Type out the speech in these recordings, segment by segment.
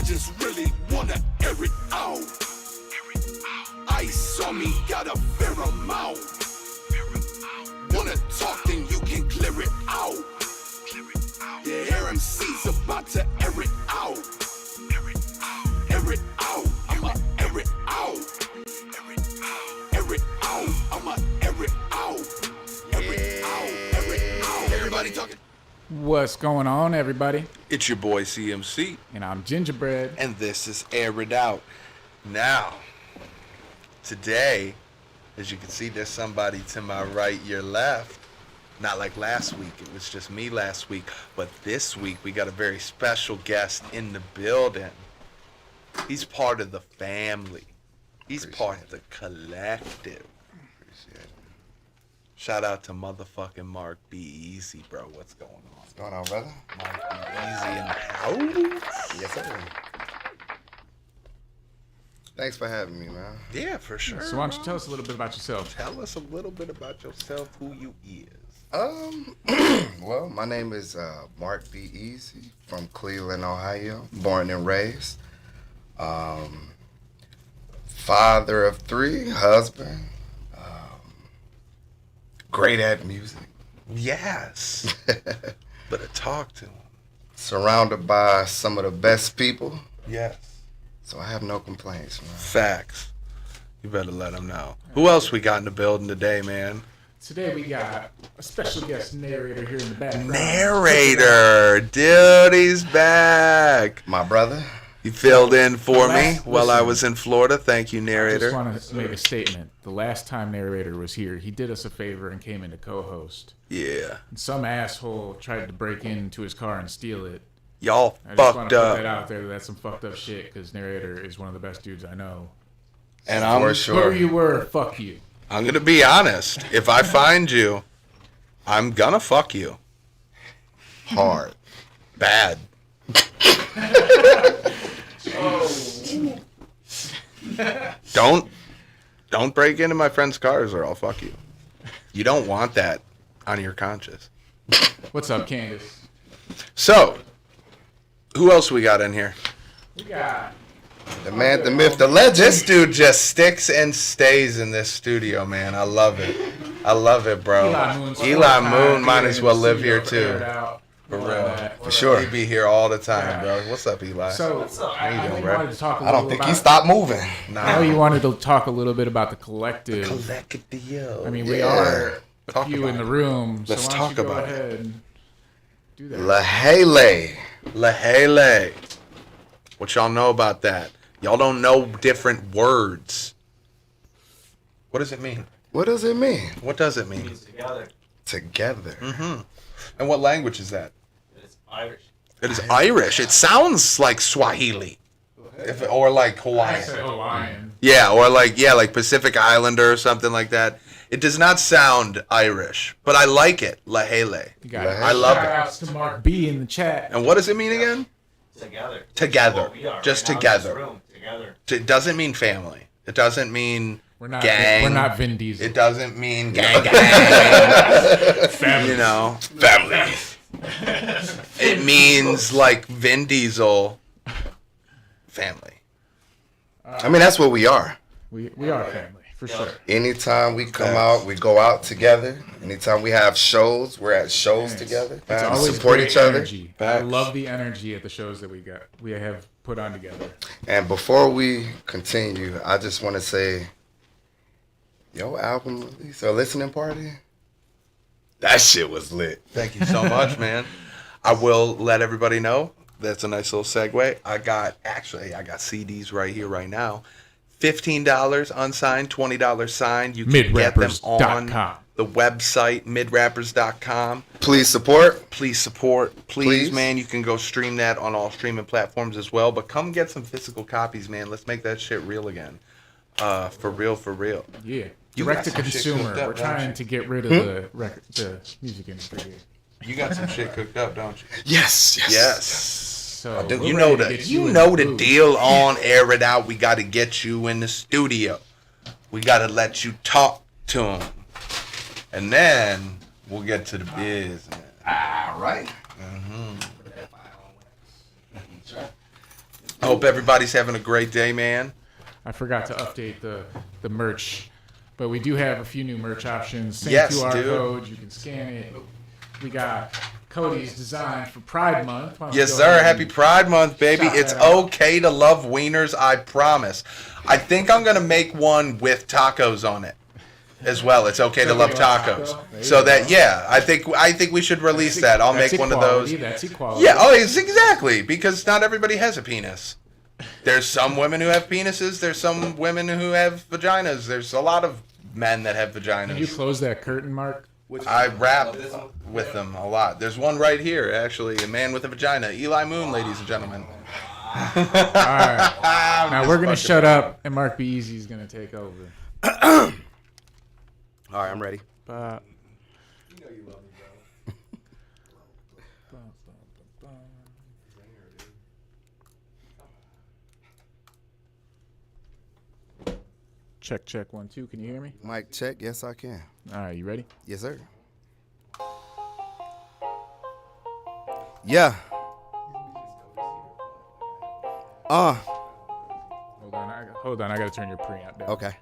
just really wanna air it out. Ice on me, got a fair amount. Wanna talk, then you can clear it out. Yeah, Air MC's about to air it out. Air it out, I'ma air it out. Air it out, I'ma air it out. Air it out, air it out. Everybody talking. What's going on, everybody? It's your boy CMC. And I'm Gingerbread. And this is Air It Out. Now, today, as you can see, there's somebody to my right, your left. Not like last week. It was just me last week. But this week, we got a very special guest in the building. He's part of the family. He's part of the collective. Appreciate it. Shout out to motherfucking Marc-Be-Ezy, bro. What's going on? What's going on, brother? Marc-Be-Ezy in the house. Yes, sir. Thanks for having me, man. Yeah, for sure. So why don't you tell us a little bit about yourself? Tell us a little bit about yourself, who you is. Well, my name is Marc-Be-Ezy from Cleveland, Ohio. Born and raised. Father of 3, husband. Great at music. Yes. Better talk to him. Surrounded by some of the best people. Yes. So I have no complaints, man. Facts. You better let him know. Who else we got in the building today, man? Today we got a special guest narrator here in the background. Narrator. Dude, he's back. My brother. He filled in for me while I listen. was in Florida. Thank you, I narrator. just want to make a statement. The last time narrator was here, he did us a favor and came in to co-host. Yeah. And some asshole tried to break into his car and steal it. Y'all I just want fucked to put that up. out there. That's some fucked up shit because narrator is one of the best dudes I know. And For I'm sure. Whoever you were, fuck you. I'm going to be honest. If I find you, I'm going to fuck you. Hard. Bad. Don't break into my friends' cars or I'll fuck you. You don't want that on your conscience. What's up, Candace? So, who else we got in here? We got... The man, the myth, the legend. This dude just sticks and stays in this studio, man. I love it. I love it, bro. Eli Moon might as well live here too. For real. For sure. He'd be here all the time, bro. What's up, Eli? So, I know you bro? wanted to talk a I little don't think about... he stopped moving. I know you wanted to talk a little bit about the collective. Collective. I mean, we Yeah. are a Talk few about in the it. room, so Let's why don't talk you go about it. ahead and do that. Lahele. Lahele. What y'all know about that? Y'all don't know different words. What does it mean? What does it mean? What does it mean? Together. And what language is that? It's Irish. It is Irish. It sounds like Swahili. Or like I Hawaiian. said Hawaiian. Yeah, or like Pacific Islander or something like that. It does not sound Irish, but I like it. Lahele. You got I love it. Shout-outs to Mark B in the chat. And what does it mean again? Together. Together. Well, we are Just right now in this together. room, together. It doesn't mean family. It doesn't mean We're not gang. We're not Vin Diesel. It doesn't mean gang. Family. You know, family. It means like Vin Diesel, family. I mean, that's what we are. We are family for sure. Anytime we come out, we go out together. Anytime we have shows, we're at shows together. It's We always support great each other. energy. I Facts. love the energy at the shows that we have put on together. And before we continue, I just want to say, your album release or listening party, that shit was lit. Thank you so much, man. I will let everybody know. That's a nice little segue. I got CDs right here, right now. $15 unsigned, $20 signed. You can get them on Midrappers.com. the website, midrappers.com. Please support. Please support. Please, man. You can go stream that on all streaming platforms as well. But come get some physical copies, man. Let's make that shit real again. For real, for real. Yeah. You Direct to got some shit consumer. cooked up, We're don't trying you? to get rid of the music industry here. You got some shit cooked up, don't you? Yes. Yes. So do. we're You know ready to the get you in know the booth. deal on Air It Out. We got to get you in the studio. We got to let you talk to him. And then we'll get to the business. All right. Hope everybody's having a great day, man. I forgot to update the merch, but we do have a few new merch options. Same Yes, QR dude. code. You can scan it. We got Cody's design for Pride Month. Why don't we Yes, go sir. ahead Happy and Pride Month, baby. shout It's that out? okay to love wieners, I promise. I think I'm going to make one with tacos on it as well. It's okay to love tacos. So that, yeah, I think we should release that. I'll That's make one of those. equality, That's equality. Yeah, oh, it's exactly, because not everybody has a penis. There's some women who have penises. There's some women who have vaginas. There's a lot of men that have Can you vaginas. close that curtain, Mark? I rap with them a lot. There's one right here, actually, a man with a vagina. Eli Moon, ladies and gentlemen. All right. Now we're gonna shut up, and Marc-Be-Ezy is gonna take over. All right, I'm ready. But check 1 2. Can you hear me? Mic check. Yes, I can. All right, you ready? Yes, sir. Yeah. Hold on. I gotta turn your preamp down. Okay.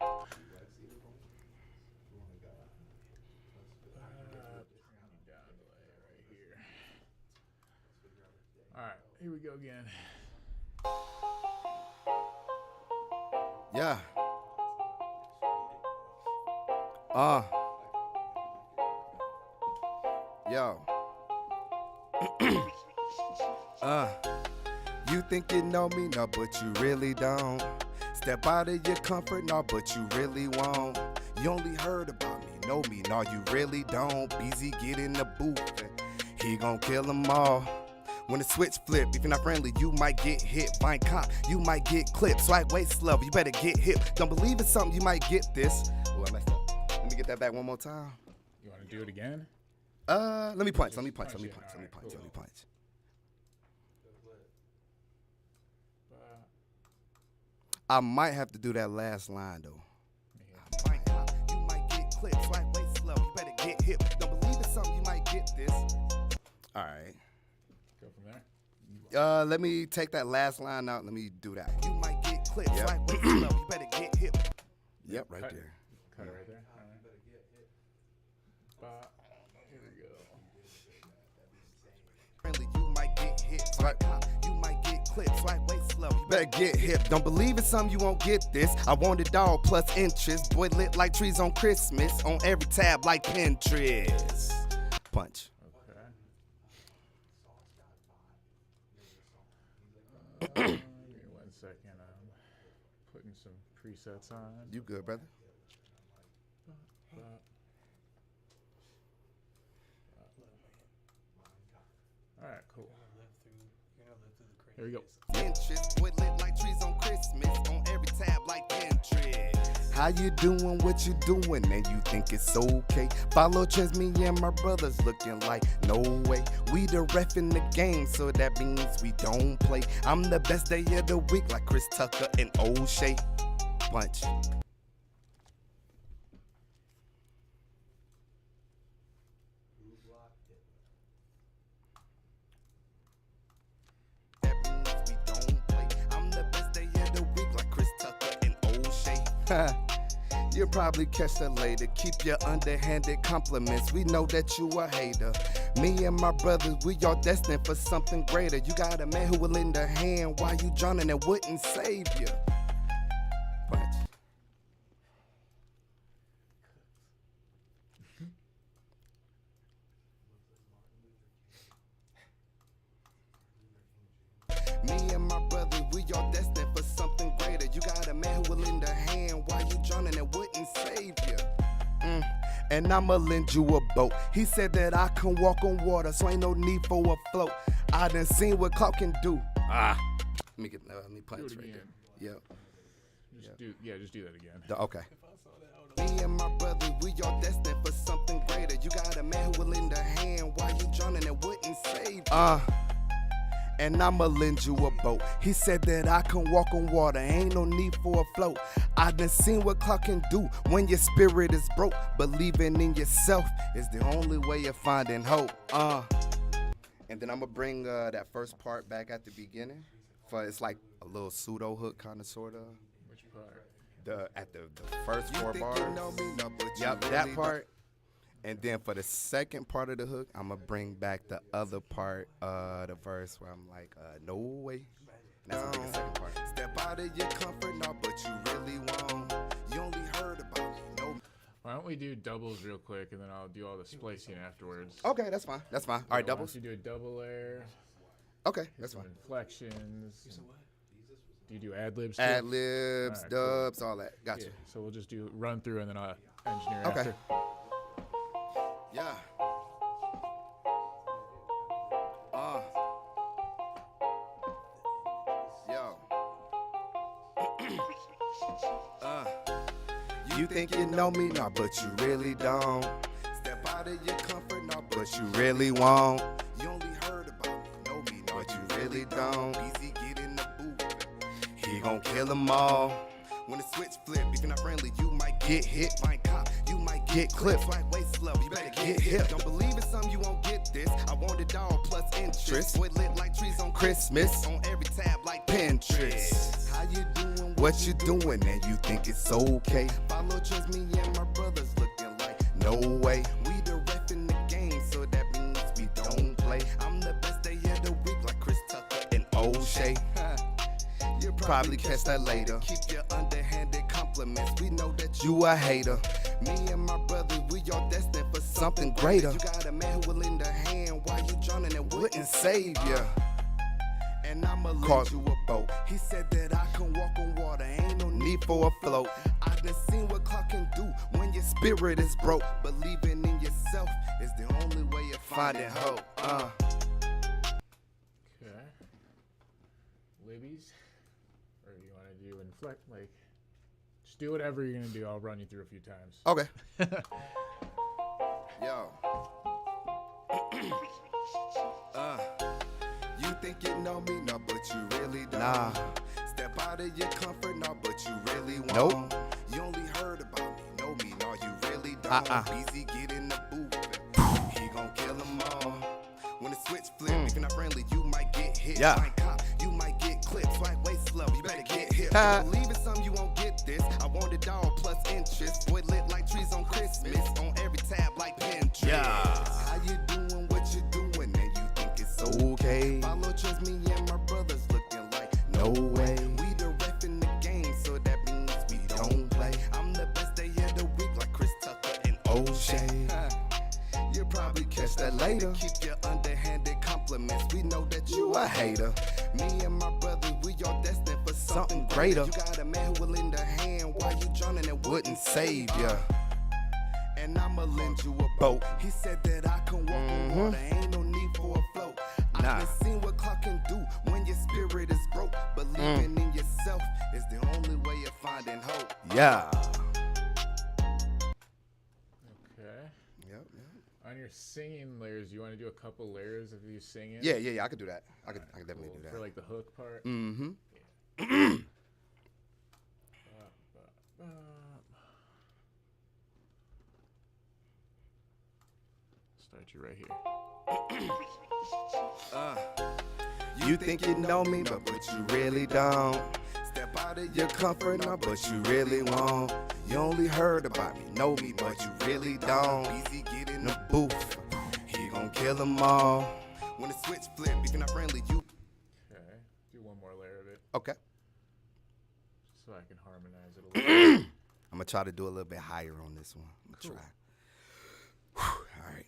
All right, here we go again. Yeah. Yo. You think you know me, no, but you really don't. Step out of your comfort, no, but you really won't. You only heard about me, know me, no, you really don't. Beezy get in the booth, he gon' kill them all. When the switch flip, if you're not friendly, you might get hit. Fine cop, you might get clipped. Swag waist love, you better get hip. Don't believe it's something, you might get this. Oh, I messed up. Let me get that back one more time. You want to do it again? Let me punch. I might have to do that last line though. Fine cop, you might get clipped. Swag waist love, you better get hip. Don't believe it's something, you might get this. All right. Go from there. Let me take that last line out. Let me do that. You might get clipped. Yep. Swag waist love, you better get hip. Yep, right there. Cut it right there. All right. Here we go. Friendly, you might get hit. Swag cop, you might get clipped. Swag waist love, you better get hip. Don't believe it's something, you won't get this. I want it all plus interest. Boy lit like trees on Christmas. On every tab like Pinterest. Punch. Give me 1 second. I'm putting some presets on. You good, brother? All right, cool. Here we go. Pinterest, boy lit like trees on Christmas. On every tab like Pinterest. How you doing, what you doing, and you think it's okay? Follow trends, me and my brothers looking like no way. We the ref in the game, so that means we don't play. I'm the best day of the week like Chris Tucker and O'Shea. Punch. You'll probably catch that later. Keep your underhanded compliments. We know that you a hater. Me and my brothers, we all destined for something greater. You got a man who will lend a hand while you drowning and wouldn't save you. Punch. Me and my brothers, we all destined for something greater. You got a man who will lend a hand while you drowning and wouldn't save you. And I'ma lend you a boat. He said that I can walk on water, so ain't no need for a float. I done seen what clout can do. Let me punch right there. Yep. Just do that again. Okay. Me and my brothers, we all destined for something greater. You got a man who will lend a hand while you drowning and wouldn't save you. And I'ma lend you a boat. He said that I can walk on water, ain't no need for a float. I done seen what clock can do when your spirit is broke. Believing in yourself is the only way of finding hope. And then I'ma bring that first part back at the beginning. it's like a little pseudo hook kind of sort of. Which part? At the first You 4 think bars. you know me, no, but you Yep, really that don't. part. And then for the second part of the hook, I'm gonna bring back the other part, the verse where I'm like, no way. And that's gonna be the second part. Step out of your comfort now, but you really won't. You only heard about me, no. Why don't we do doubles real quick, and then I'll do all the splicing afterwards. Okay, that's fine. That's fine. All right, Why don't doubles. you do a double layer? Okay, that's Some fine. inflections. Do you do ad libs? Ad libs, Alright, cool. dubs, all that. Gotcha. Yeah, so we'll just do run through, and then I'll engineer Okay. after. Yeah. Yo. You think you know me now, but you really don't. Step out of your comfort now, But you really won't. you only heard about me, know me, no, But you really don't. Easy, get in the booth. He gon' kill them all. When the switch flip, if you're not friendly, you might get hit. Find cop, you might get clipped. Like waist level, you better get hit. Don't believe it's something, you won't get this. I want it all plus interest. Boy lit like trees on Christmas. On every tab like Pinterest. How you doing? What you doing and you think it's okay? Follow trust me and my brothers looking like No way. we the ref in the game, so that means we don't play. I'm the best day of the week, like Chris Tucker and O'Shea. You'll Probably catch that later. Keep your underhanded compliments. We know that you You a hater. me and my brothers, we all destined for Something greater. You got a man who will lend a hand while you drowning and wouldn't save ya. And I'ma Caught lend you a boat. He said that I can walk on water, ain't no need Need for a float. I done seen what clock can do when your spirit is broke. Believing in yourself is the only way of finding hope. Okay. Libbies? Or do you want to do inflect? Like, just do whatever you're going to do. I'll run you through a few times. Okay. Yo. You think you know me, no, but you really don't. Nah. Step out of your comfort, no, but you really won't. Nope. You only heard about me, know me, no, you really don't. Easy, get in the booth. He gon' kill them all. When the switch flip, if you're not friendly, you might get hit. Yeah. Like cop, you might get clipped. Like waist level, you better get hit. Believe it's something, you won't get this. I want it all plus interest. Boy lit like trees on Christmas. On every tab like Pinterest. Yeah. How you doing, what you doing, and you think it's Okay. Follow, trust me and my brothers looking like No way. we the ref in the game, so that means we don't play. I'm the best day of the week, like Chris Tucker and O'Shea. You'll probably catch that later. Keep your underhanded compliments. We know that you a hater. Me and my brothers, we all destined for something greater. You got a man who will lend a hand while you drowning and Wouldn't save ya. and I'ma lend you a boat. He said that I can walk on water, ain't no need for a float. I Nah. done seen what clock can do when your spirit is broke. Believing in yourself is the only way of finding hope. Yeah. Okay. Yep. On your singing layers, you want to do a couple layers of you singing? Yeah. I could do that. I could definitely Cool. do For that. like the hook part. Mm-hmm. Start you right here. You think you know me, but you really don't. Step out of Your comfort now, but you really won't. You only heard about me, know me, but you really don't. Easy, get in In the the booth, he gon' kill them all. when the switch flip. If you're not friendly, you Okay. Do one more layer of it Okay. so I can harmonize it a little bit. I'm gonna try to do a little bit higher on this one. I'm gonna try. All right.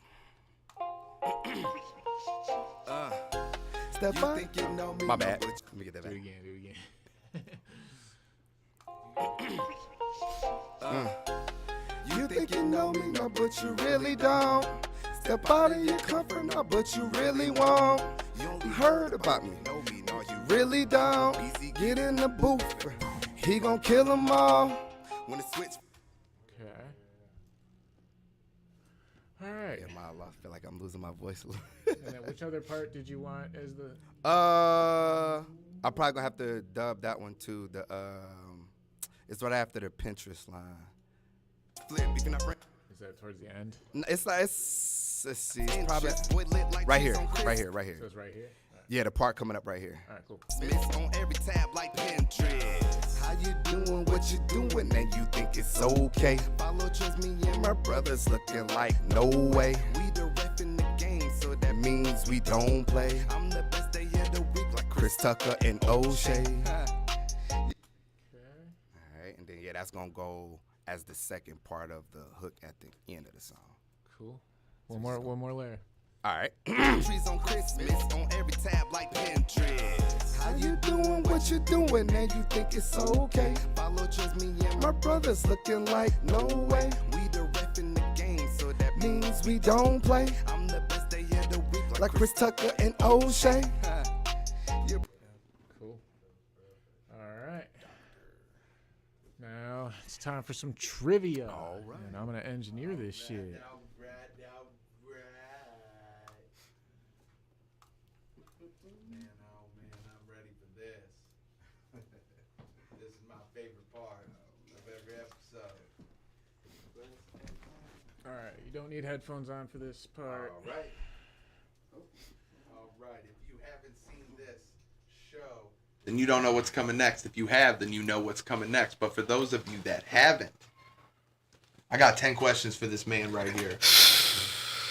Step you up. think you know me. My no, bad. but Let me get that Do it back. again. Do it again. You think you know me, no, but you really don't. Step out of your comfort now, but you really won't. you only Heard about me, know me, no, you really don't. Get in the booth, he gon' kill them all. when the switch. Okay. All right. Yeah, I feel like I'm losing my voice a little. And then which other part did you want as the? I'm probably gonna have to dub that one too. It's right after the Pinterest line. Flip, if you're not friendly. Is that towards the end? It's like let's see, it's probably Boy lit like right trees here, on Christmas. right here, So it's right here. All right. Yeah, the part coming up right here. All right, cool. It's on every tab like Pinterest. How you doing what you doing and you think it's okay? Follow trust me and my brothers looking like no way. We the ref in the game, so that means we don't play. I'm the best day of the week like Chris Tucker and O'Shea. Alright, and then yeah, that's gonna go as the second part of the hook at the end of the song. Cool. One more layer. Alright. Trees on Christmas on every tab like Pinterest. How you doing what you doing and you think it's okay? Follow trust me and my brothers looking like no way. We the ref in the game, so that means we don't play. I'm the best day of the week like Chris Tucker and O'Shea. Cool. All right. Now it's time for some trivia. All right. And I'm gonna engineer this shit. Man, I'm ready for this. This is my favorite part of every episode. All right. You don't need headphones on for this part. All right. All right. If you haven't seen this show, then you don't know what's coming next. If you have, then you know what's coming next. But for those of you that haven't, I got 10 questions for this man right here.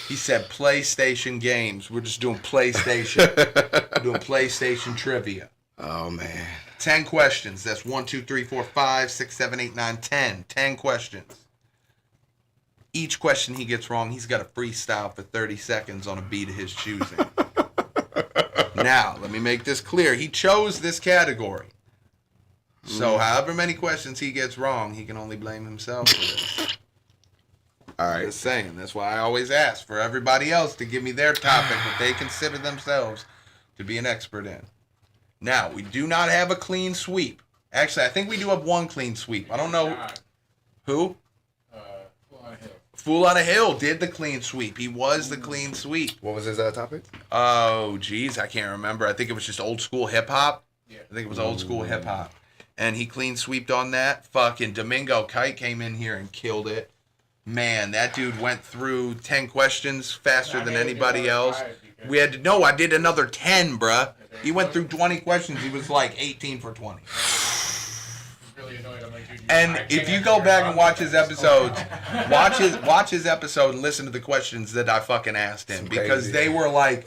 He said PlayStation games. We're just doing PlayStation. We're doing PlayStation trivia. Oh man. 10 questions. That's 1, 2, 3, 4, 5, 6, 7, 8, 9, 10. 10 questions. Each question he gets wrong, he's got a freestyle for 30 seconds on a beat of his choosing. Now, let me make this clear. He chose this category. So however many questions he gets wrong, he can only blame himself for this. All right. Just saying. That's why I always ask for everybody else to give me their topic that they consider themselves to be an expert in. Now, we do not have a clean sweep. Actually, I think we do have one clean sweep. I don't know. Who? Fool on a Hill. Fool on a Hill did the clean sweep. He was the clean sweep. What was his topic? Oh, geez. I can't remember. I think it was just old school hip hop. Yeah. I think it was old school hip hop. And he clean sweeped on that. Fucking Domingo Kite came in here and killed it. Man, that dude went through 10 questions faster than anybody else. We had to, no, I did another 10, bruh. He went through 20 questions. He was like 18 for 20. Really annoyed. I'm like, dude, And if you go back and watch his episodes, watch his episode and listen to the questions that I fucking asked him, because they were like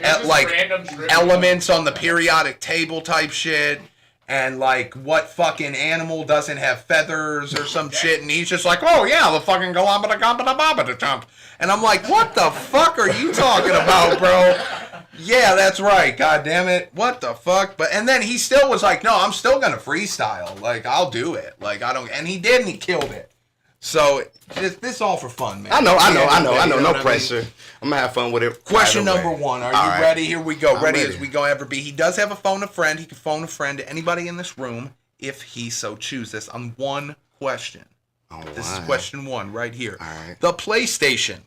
random trivia. elements on the periodic table type shit. And like, what fucking animal doesn't have feathers or some shit? And he's just like, oh yeah, the fucking galabada. And I'm like, what the fuck are you talking about, bro? Yeah, that's right. God damn it. What the fuck? But and then he still was like, no, I'm still gonna freestyle. Like, I'll do it. Like, I don't. And he did, and he killed it. So this all for fun, man. I know. You know No what I mean? pressure. I'm gonna have fun with it. Question either number way. 1. Are All you right. ready? Here we go. I'm Ready ready. as we go ever be. He does have a phone a friend. He can phone a friend to anybody in this room if he so chooses on one question. All This is right. question 1 right here. All right. The PlayStation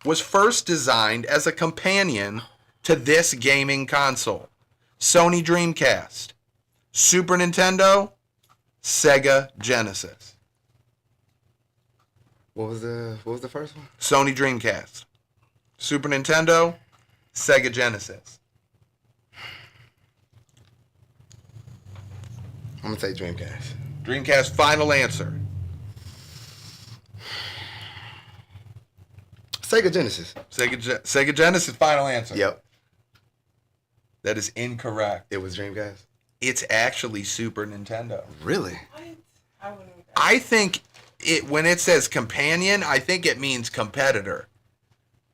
was first designed as a companion to this gaming console. Sony Dreamcast, Super Nintendo, Sega Genesis. What was the first one? Sony Dreamcast, Super Nintendo, Sega Genesis. I'm gonna say Dreamcast. Dreamcast, final answer. Sega Genesis. Sega Genesis, final answer. Yep. That is incorrect. It was Dreamcast. It's actually Super Nintendo. Really? I think when it says companion, I think it means competitor.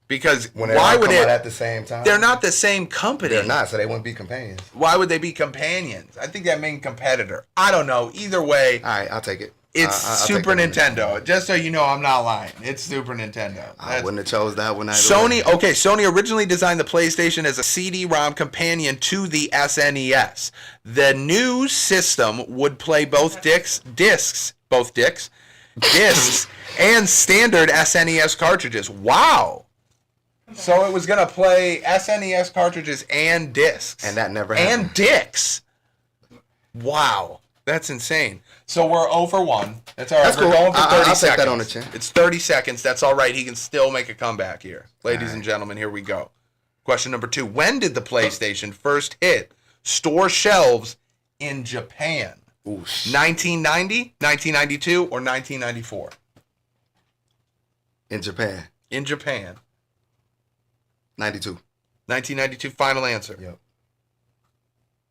Because When they why all would come out it? at the same time? They're not the same company. They're not, so they wouldn't be companions. Why would they be companions? I think that means competitor. I don't know. Either way, All right, I'll take it. it's I'll Super take that one. Nintendo. Just so you know, I'm not lying. It's Super Nintendo. I wouldn't have chose that one. Sony originally designed the PlayStation as a CD-ROM companion to the SNES. The new system would play both discs, and standard SNES cartridges. Wow. So it was going to play SNES cartridges and discs. And that never happened. And dicks. Wow. That's insane. So we're 0 for 1. That's all right. That's We're cool. going for 30 I'll seconds. take that on the chin. It's 30 seconds. That's all right. He can still make a comeback here. Ladies and gentlemen, here we go. Question number 2. When did the PlayStation first hit store shelves in Japan? 1990, 1992, or 1994? In Japan. In Japan. 92. 1992, final answer. Yep.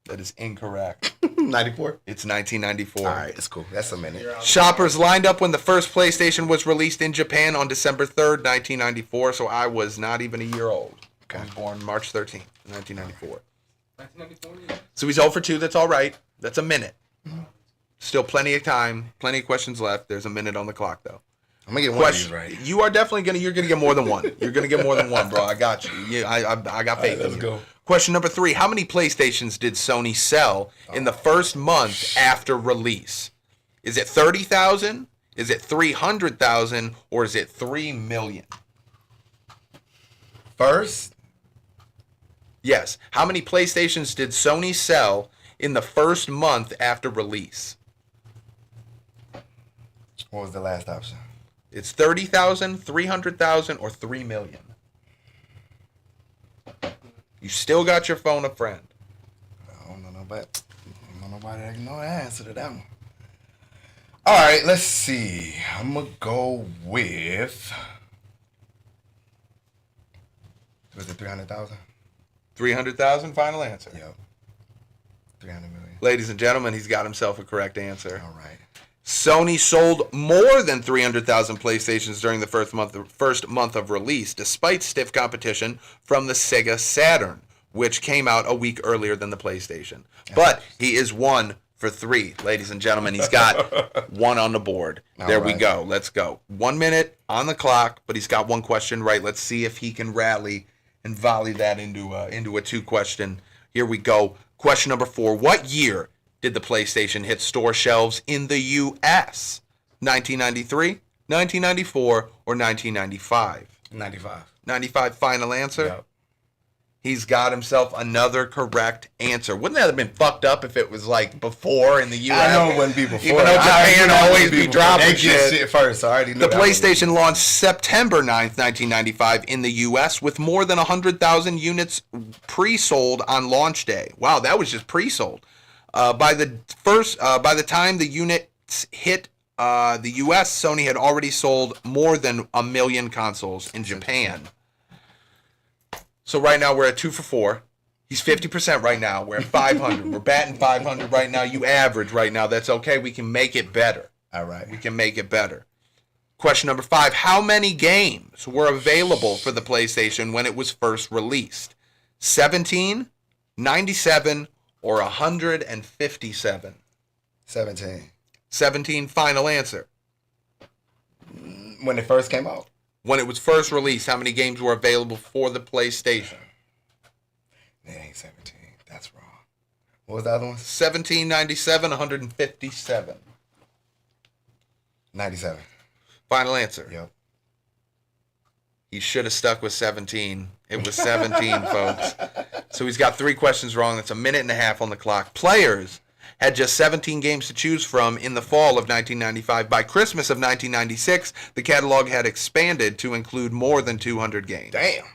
That is incorrect. 94? It's 1994. All right, it's cool. That's a minute. Shoppers lined up when the first PlayStation was released in Japan on December 3rd, 1994, so I was not even a year old. I was born March 13th, 1994. 1994. So he's 0 for 2. That's all right. That's a minute. Still plenty of time. Plenty of questions left. There's a minute on the clock, though. I'm going to get one of these right. You are definitely going to, you're going to get more than one. You're going to get more than one, bro. I got you. I got faith in you. go. Question number 3. How many PlayStations did Sony sell in the first month after release? Is it 30,000? Is it 300,000? Or is it 3 million? First? Yes. How many PlayStations did Sony sell in the first month after release? What was the last option? It's 30,000, 300,000, or 3 million. You still got your phone a friend. I don't know nobody. I don't know nobody that can know the answer to that one. All right, let's see. I'm going to go with... Was it 300,000? 300,000, final answer. Yep. 300 million. Ladies and gentlemen, he's got himself a correct answer. All right. Sony sold more than 300,000 PlayStations during the first month of release, despite stiff competition from the Sega Saturn, which came out a week earlier than the PlayStation. But he is 1 for 3, ladies and gentlemen. He's got 1 on the board. There we go. Let's go. 1 minute on the clock, but he's got 1 question right. Let's see if he can rally and volley that into a 2-question. Here we go. Question number 4. What year did the PlayStation hit store shelves in the U.S.? 1993, 1994, or 1995? 95. 95, final answer? Yep. He's got himself another correct answer. Wouldn't that have been fucked up if it was like before in the U.S.? I know it wouldn't be before. Even though Japan always be dropping They get shit first. So I already knew the that PlayStation launched September 9th, 1995 in the U.S. with more than 100,000 units pre-sold on launch day. Wow, that was just pre-sold. By the time the units hit the U.S., Sony had already sold more than 1 million consoles in Japan. So right now we're at 2 for 4. He's 50% right now. We're at 500. We're batting 500 right now. You average right now. That's okay. We can make it better. All right. We can make it better. Question number 5. How many games were available for the PlayStation when it was first released? 17, 97, or 157? 17. 17, final answer. When it first came out. When it was first released, how many games were available for the PlayStation? It ain't 17. That's wrong. What was the other one? 17, 97, 157. 97. Final answer. Yep. He should have stuck with 17. It was 17, folks. So he's got 3 questions wrong. That's a minute and a half on the clock. Players had just 17 games to choose from in the fall of 1995. By Christmas of 1996, the catalog had expanded to include more than 200 games. Damn.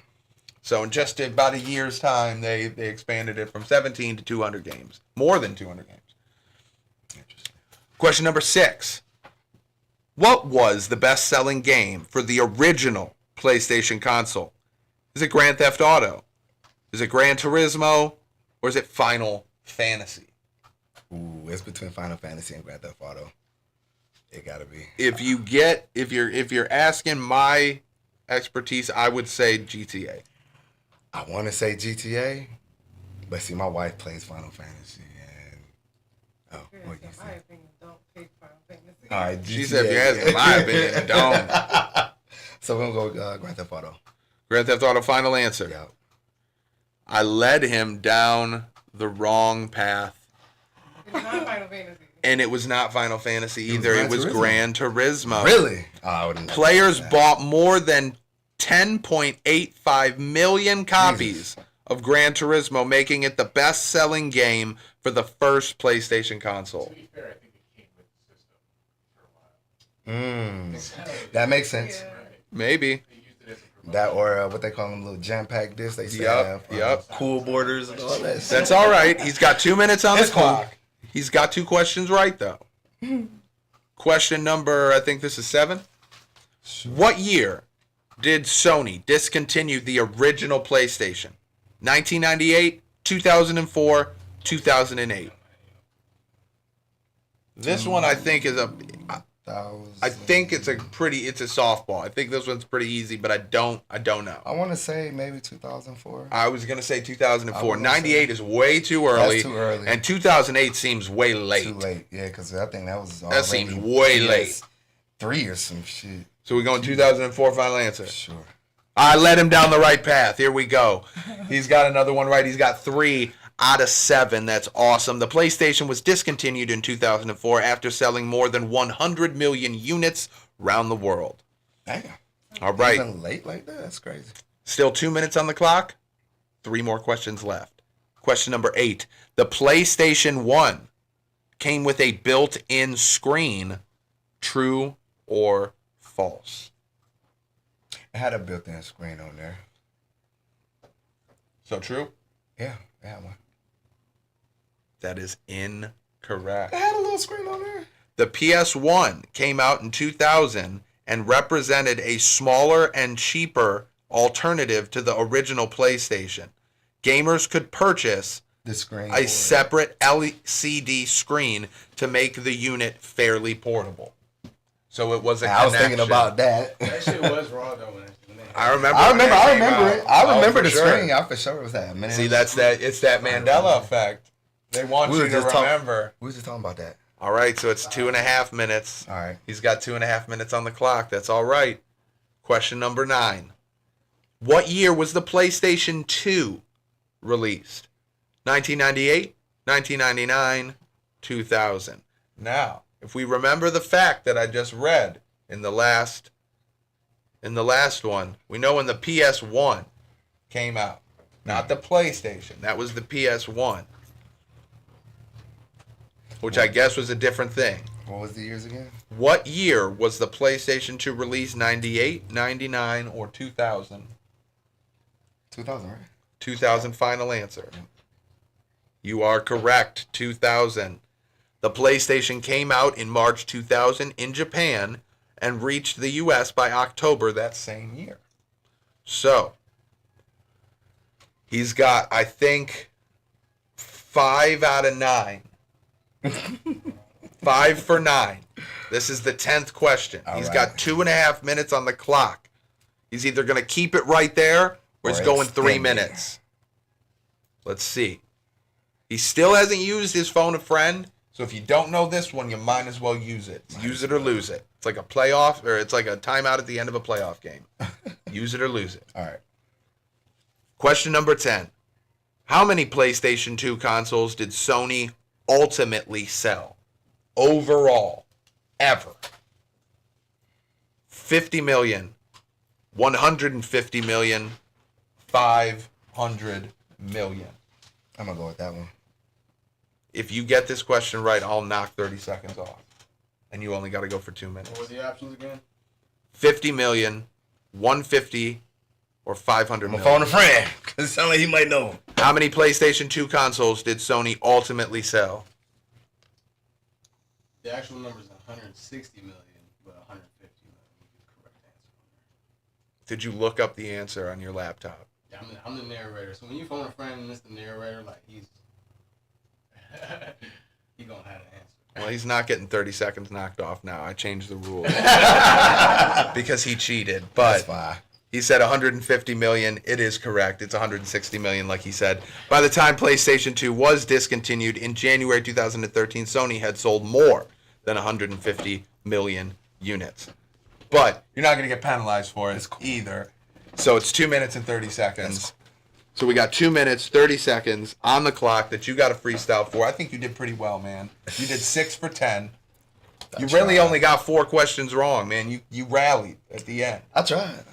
So in just about a year's time, they expanded it from 17 to 200 games. More than 200 games. Interesting. Question number 6. What was the best-selling game for the original PlayStation console? Is it Grand Theft Auto? Is it Gran Turismo? Or is it Final Fantasy? Ooh, it's between Final Fantasy and Grand Theft Auto. It gotta be. If you're asking my expertise, I would say GTA. I want to say GTA, but see, my wife plays Final Fantasy, and what you say? My opinion, don't pick Final Fantasy. All right, GTA. She said, if you're asking my opinion, don't. So we're gonna go Grand Theft Auto. Grand Theft Auto, final answer. Yeah. I led him down the wrong path. It's not Final Fantasy. And it was not Final Fantasy either. It was Gran Turismo. Really? Oh, I wouldn't. Players bought more than 10.85 million copies of Gran Turismo, making it the best-selling game for the first PlayStation console. To be fair, I think it came with the system for a while. That makes sense. Yeah. Maybe. They used it as a That or what they call them, little jam-packed discs. They used to have cool borders and all that. That's all right. He's got 2 minutes on the It's cool. clock. He's got 2 questions right, though. Question number, I think this is 7. What year did Sony discontinue the original PlayStation? 1998, 2004, 2008. This one I think is I think it's a softball. I think this one's pretty easy, but I don't know. I want to say maybe 2004. I was going to say 2004. 98 is way too early. That's too early. And 2008 seems way late. Too late, yeah, because I think that was That seems way late. 3 or some shit. So we're going 2004 final answer. Sure. I led him down the right path. Here we go. He's got another one right. He's got 3 out of 7. That's awesome. The PlayStation was discontinued in 2004 after selling more than 100 million units around the world. Damn. All right. Even late like that? That's crazy. Still 2 minutes on the clock. 3 more questions left. Question number 8. The PlayStation 1 came with a built-in screen. True or false? It had a built-in screen on there. So true? Yeah, it had one. That is incorrect. It had a little screen on there. The PS1 came out in 2000 and represented a smaller and cheaper alternative to the original PlayStation. Gamers could purchase The screen. a separate LCD screen to make the unit fairly portable. So it was a I was connection. thinking about that. That shit was raw though when it I remember. I when remember that it. came out. I Oh, remember for the sure. screen. I for sure was that. Man. See, it's that Mandela effect. They want you to remember. We were just talking about that. All right, so it's 2.5 minutes. All right. He's got 2.5 minutes on the clock. That's all right. Question number 9. What year was the PlayStation 2 released? 1998, 1999, 2000. Now, if we remember the fact that I just read in the last one, we know when the PS1 came out, not the PlayStation. That was the PS1, which I guess was a different thing. What was the years again? What year was the PlayStation 2 released? 98, 99, or 2000? 2000, right? 2000 final answer. You are correct. 2000. The PlayStation came out in March 2000 in Japan and reached the US by October that same year. So, he's got, I think, 5 out of 9. 5 for 9. This is the 10th question. All He's right. got 2.5 minutes on the clock. He's either going to keep it right there or he's going 3 extend it. minutes. Let's see. He still hasn't used his phone a friend, so if you don't know this one, you might as well use it. Use it or lose it. It's like a playoff, or it's like a timeout at the end of a playoff game. Use it or lose it. All right. Question number 10. How many PlayStation 2 consoles did Sony ultimately sell? Overall. Ever. 50 million. 150 million. 500 million. I'm going to go with that one. If you get this question right, I'll knock 30 seconds off. And you only got to go for 2 minutes. What were the options again? 50 million, 150, or 500 I'm going million. to phone a friend, because it sounds like he might know. How many PlayStation 2 consoles did Sony ultimately sell? The actual number is 160 million, but 150 million would be the correct answer. Did you look up the answer on your laptop? Yeah, I'm the narrator. So when you phone a friend and it's the narrator, like he gonna have an answer. Well, he's not getting 30 seconds knocked off now. I changed the rules because he cheated. That's But fine. he said 150 million. It is correct. It's 160 million, like he said. By the time PlayStation 2 was discontinued in January 2013, Sony had sold more than 150 million units. But you're not going to get penalized for it either. So it's 2 minutes and 30 seconds. So we got 2 minutes, 30 seconds on the clock that you got to freestyle for. I think you did pretty well, man. You did 6 for 10. You really only got 4 questions wrong, man. You rallied at the end. I tried.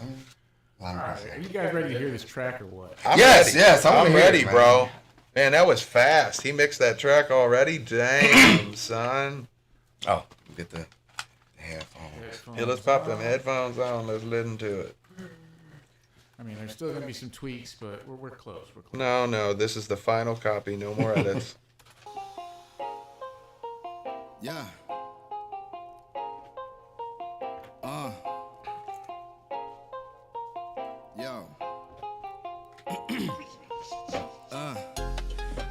All right, are you guys ready to hear this track or what? I'm Yes, ready. yes, I wanna I'm hear ready, it, man. bro. Man, that was fast. He mixed that track already. Damn, son. Oh, get the headphones. Yeah, let's pop them headphones on. Let's listen to it. I mean, there's still gonna be some tweaks, but we're close. We're close. No, this is the final copy. No more edits. Yeah. Yo.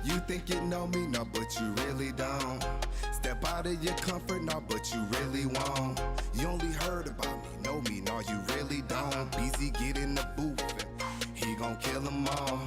You think you know me, no, but you really don't. Step out of your comfort, no, but you really won't. You only heard about me, know me, no, you really don't. Beezy get in the booth, and he gon' kill them all.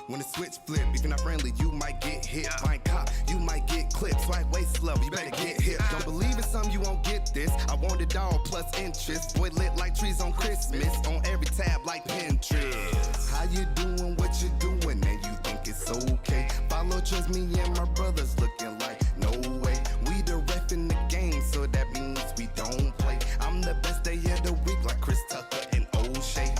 When the switch flip, if you're not friendly, you might get hit. Fine cop, you might get clipped. Swipe waist love, you better get hit. Don't believe in something, you won't get this. I want it all plus interest. Boy lit like trees on Christmas. On every tab like Pinterest. How you doing what you doing and you think it's okay? Follow trust me and my brothers looking like no way. We the ref in the game, so that means we don't play. I'm the best day of the week like Chris Tucker and O'Shea.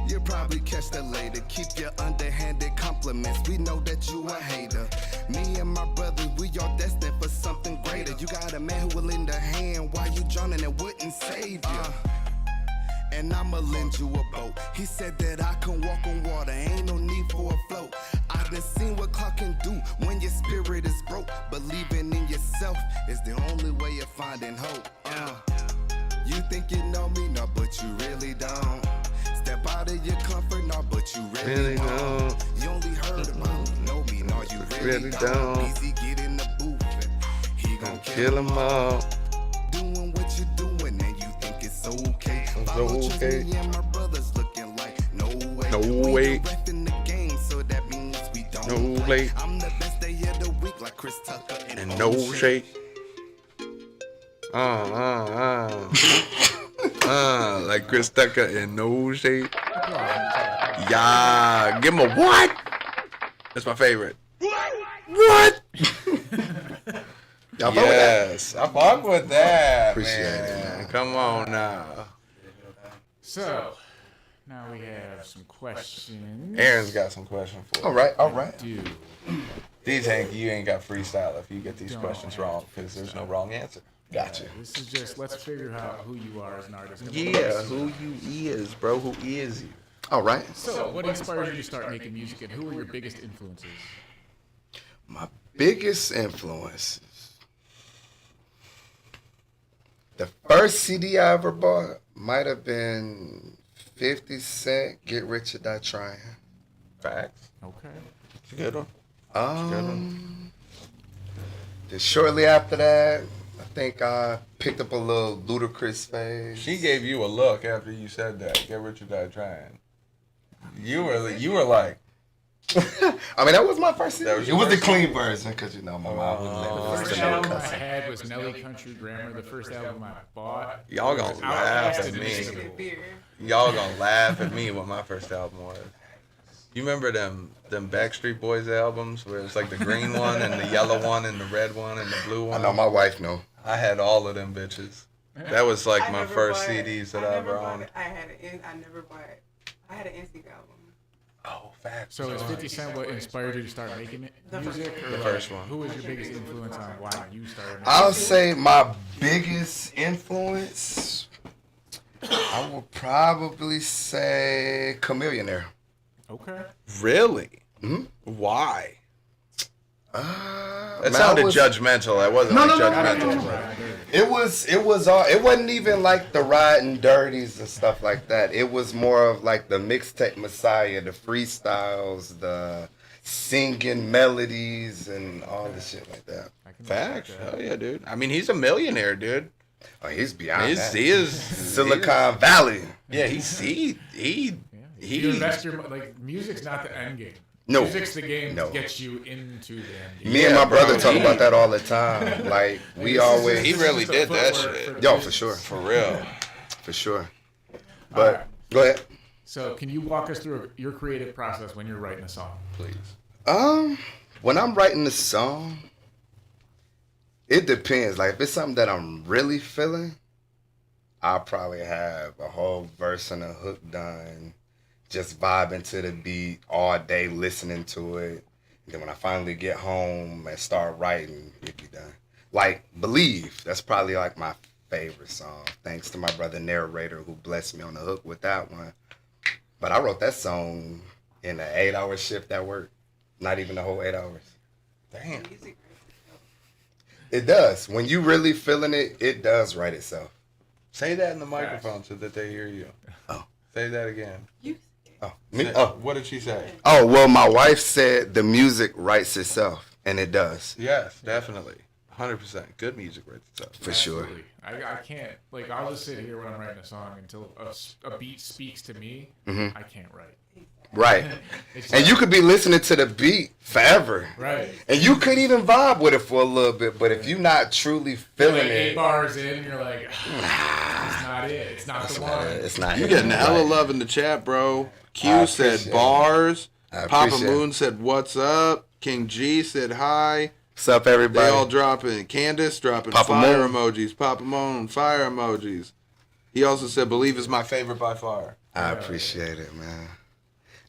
You'll probably catch that later. Keep your underhanded compliments. We know that you a hater. Me and my brothers, we all destined for something greater. You got a man who will lend a hand while you drowning and wouldn't save you. And I'ma lend you a boat. He said that I can walk on water, ain't no need for a float. I done seen what Clark can do when your spirit is broke. Believing in yourself is the only way of finding hope. You think you know me, no, but you really don't. Step out of your comfort, no, but you really won't. You only heard about me, know me, no, you really don't. Easy get in the booth, and he gon' kill them all. Doing what you doing, and you think it's okay. Follow okay. me and my brothers looking like no way. No We way. the ref in the game, so that means we don't No play. way. I'm the best day of the week, like Chris Tucker and No O'Shea. shake. Like Chris Tucker and no shade. Yeah, give him a what? That's my favorite. What? Y'all fuck with that? Yes, I fuck with that. Appreciate man. it, man. Come on now. So now we have some questions. Aaron's got some questions for you. All right. Dude, These ain't, you ain't got freestyle if you get these Don't questions have wrong because there's no wrong answer. Gotcha. this is just let's figure out who you are as an artist. Yeah, who you is, bro? Who is you? All right. So, what inspires you to start making music, and who are your biggest influences? My biggest influence. The first CD I ever bought might have been 50 Cent, Get Rich or Die Trying. Facts. Okay. It's a good one. Then shortly after that, I think I picked up a little Ludacris phase. She gave you a look after you said that. Get rich or die trying. You were like, I mean, that was my first CD. That was It your was the first clean version, because, you know, my mom wouldn't let me The listen first to no album I cussing. had was Nelly Country Grammar. The first album I bought. y'all gonna laugh Outkast at and me. Mystical. Beer. Y'all gonna laugh at me what my first album was. You remember them Backstreet Boys albums where it's like the green one and the yellow one and the red one and the blue I one? know my wife know. I had all of them bitches. That was like I my never first bought- CDs that I I never ever bought owned. it. I never bought it. I had an NSYNC album. Oh, facts. So, is 50 Cent what inspired you to start making music? Or The first one. Who was your biggest influence on why you started making I'll music? say my biggest influence, I will probably say Chameleonaire. Okay. Really? Mhm. Why? That Man, sounded I was- judgmental. I wasn't No, like no, no, judgmental. no, no. It wasn't even like the riding dirties and stuff like that. It was more of like the mixtape Messiah, the freestyles, the singing melodies and all the shit like that. I can Facts. respect that. Hell yeah, dude. I mean, he's a millionaire, dude. Oh, he's beyond that. He is. Silicon Valley. Yeah, he Yeah. If you invest your music's not the end game. No. Music's the game No. to get you into the end game. Me and my Yeah, brother bro, talk he- about that all the time. Like we always, He really It's did the that footwork shit. for the yo, music. for sure, For real. for sure. All But right. go ahead. So, can you walk us through your creative process when you're writing a song? Please. When I'm writing a song, it depends. Like if it's something that I'm really feeling, I'll probably have a whole verse and a hook done, just vibing to the beat all day, listening to it. And then when I finally get home and start writing, it be done. Like Believe, that's probably like my favorite song. Thanks to my brother Narrator who blessed me on the hook with that one. But I wrote that song in an 8-hour shift at work. Not even the whole 8 hours. Damn. Music. It does. When you really feeling it, it does write itself. Say that in the microphone so that they hear you. Oh. Say that again. You. Oh, me? Oh. What did she say? Oh, well, my wife said the music writes itself, and it does. Yes, definitely. 100%. Good music writes itself. For sure. Absolutely. I can't, like, I'll just sit here when I'm writing a song until a beat speaks to me. I can't write. Right. It's And just- you could be listening to the beat forever. Right. And you could even vibe with it for a little bit, but if you're not truly feeling Like 8 it, bars in, you're like, it's not it. It's not the one. it's not You it. getting hella Right. love in the chat, bro. I Q said appreciate it. bars. I Papa appreciate Moon said what's up. King G said hi. What's up, They everybody? all dropping. Candace dropping Papa fire Moon. emojis. Papa Moon, fire emojis. He also said Believe is my favorite by far. I appreciate it, man.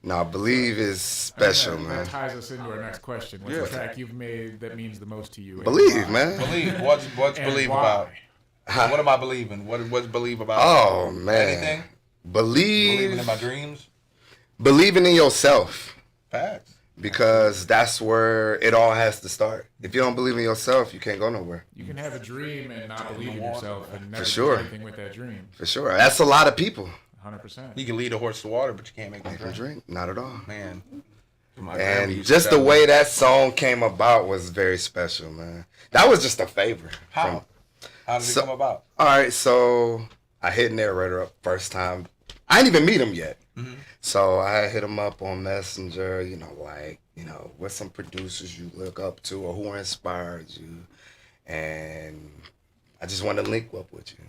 No, Believe is special, That man. ties us into our next question. What's the track you've made that means the most to you? and Believe, why? man. Believe. What's And Believe why? about? What am I believing? What's Believe about? Oh, man. Anything? Believing in my Believe. dreams? Believing in yourself. Facts. Because that's where it all has to start. If you don't believe in yourself, you can't go nowhere. You can have a dream and not believe in yourself and never sure. do anything with that dream. For sure. That's a lot of people. 100%. You can lead a horse to water, but you can't make They them can drink. drink. Not at all. Man. My grandma And used to just the tell me. way that song came about was very special, man. That was just a favor. How? How did it So- come about? All right, so I hit Narrator up first time. I didn't even meet him yet. So I hit him up on Messenger, what's some producers you look up to or who inspired you. And I just want to link up with you.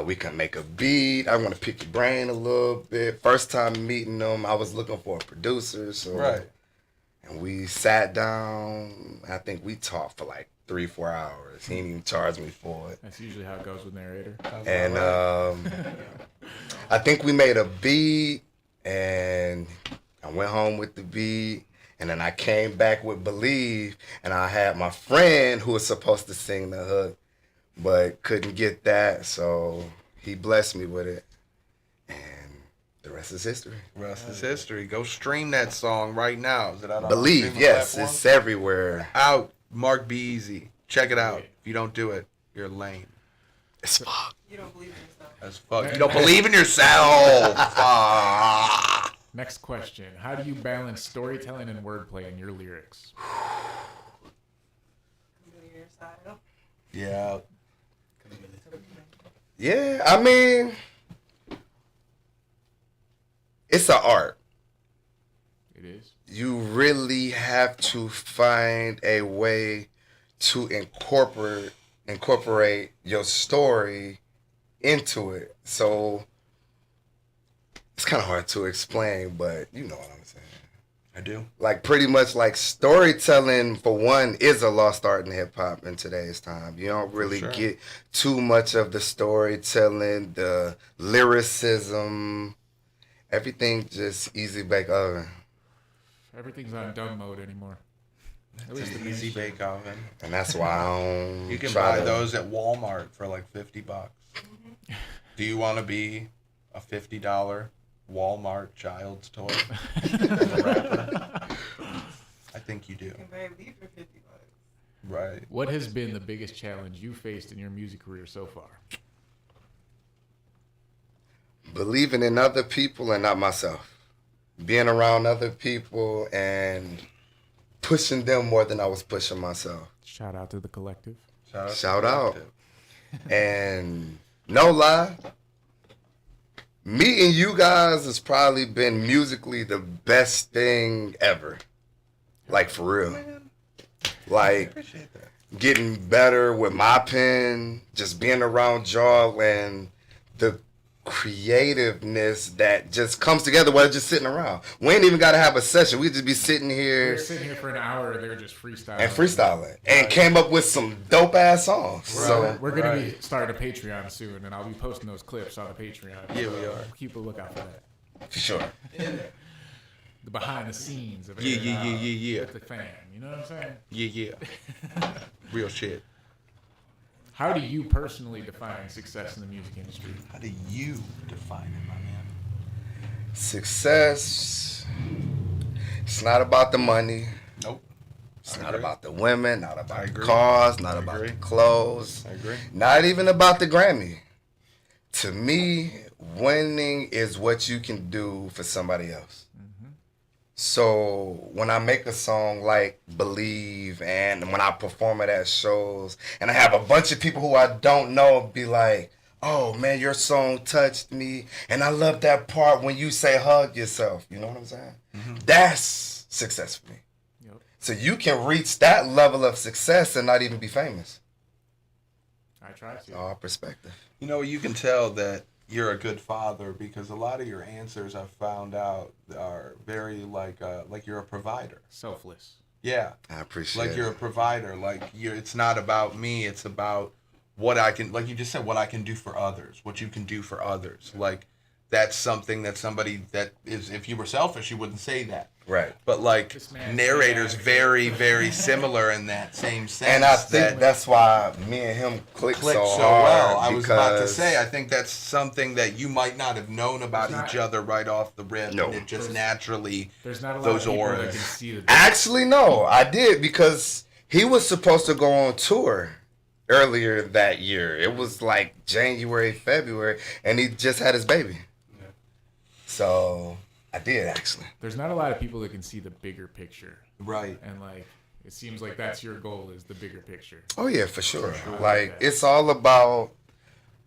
We can make a beat. I want to pick your brain a little bit. First time meeting him, I was looking for a producer. So Right. And we sat down. I think we talked for like 3-4 hours. He didn't even charge me for it. That's usually how it goes with Narrator. And I think we made a beat, and I went home with the beat, and then I came back with Believe, and I had my friend who was supposed to sing the hook, but couldn't get that, so he blessed me with it, and the rest is history. Rest is history. Go stream that song right now. Is it out on Believe, streaming yes, platforms? it's everywhere. Out. Marc-Be-Ezy. Check it out. If you don't do it, you're lame. It's fuck. You don't believe in yourself. As fuck. You don't believe in yourself. Ah. Next question. How do you balance storytelling and wordplay in your lyrics? Familiar style. Yeah. Yeah, I mean, it's an art. It is. You really have to find a way to incorporate your story into it. So it's kind of hard to explain, but you know what I'm saying. I do. Like pretty much like storytelling for one is a lost art in hip hop in today's time. You don't really sure. get too much of the storytelling, the lyricism, everything just easy bake oven. Everything's on dumb mode anymore. At least It's the an easy mainstream. bake oven. And that's why I don't You can try buy to- those at Walmart for like $50. Do you want to be a $50 Walmart child's toy as a rapper? I think you do. You can buy a beat for $50. Right. What has been the biggest challenge you faced in your music career so far? Believing in other people and not myself. Being around other people and pushing them more than I was pushing myself. Shout out to the collective. Shout out. And no lie, meeting you guys has probably been musically the best thing ever. Like for real. Like Appreciate that. getting better with my pen, just being around y'all and the creativeness that just comes together while just sitting around. We ain't even got to have a session. We just be sitting We here were sitting here for an hour. They were just freestyling. and freestyling and came up with some dope ass songs. So We're going to be starting a Patreon soon, and I'll be posting those clips on the Patreon. Yeah, we are. Keep a lookout for that. for sure. The behind the scenes of Yeah, it. yeah. With the fan. You know what I'm saying? Yeah. Real shit. How do you personally define success in the music industry? How do you define it, my man? Success. It's not about the money. Nope. It's I not agree. about the women, not about the agree. cars, not I about agree. the clothes. I agree. Not even about the Grammy. To me, winning is what you can do for somebody else. So when I make a song like Believe, and when I perform it at shows, and I have a bunch of people who I don't know be like, oh man, your song touched me, and I love that part when you say hug yourself. You know what I'm saying? That's success for me. Yep. So you can reach that level of success and not even be famous. I try to. All perspective. You know, you can tell that you're a good father because a lot of your answers I've found out are very like you're a provider. Selfless. Yeah. I appreciate Like you're a it. provider. Like it's not about me. It's about what I can, like you just said, what I can do for others, what you can do for others. Like that's something that somebody that is, if you were selfish, you wouldn't say that. Right. But like This man's narrator's bad. very, very similar in that same sense. And I think that that's why me and him clicked clicked so so hard. well. I was about to because- say, I think that's something that you might not have known about It's not- each other right off the rip. No. And it just There's- naturally, There's not a lot those of people that auras. can see the Actually, no, I did because he was supposed to go on tour earlier that year. It was like January, February, and he just had his baby. Yeah. So I did actually. There's not a lot of people that can see the bigger picture. right. And like it seems like that's your goal is the bigger picture. Oh yeah, for sure. sure. Like it's all about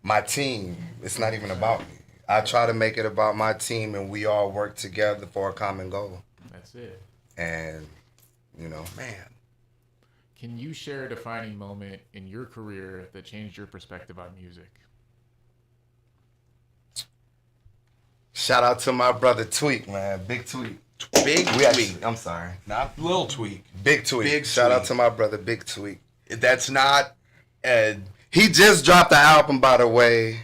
my team. It's not even about me. I try to make it about my team, and we all work together for a common goal. That's it. And you know, Man. Can you share a defining moment in your career that changed your perspective on music? shout out to my brother Tweak, man, Big Tweak. Big We tweak. actually, I'm sorry, Not little tweak. Big Tweak. Big Shout out Tweak. to my brother Big Tweak. That's not He just dropped the album, by the way.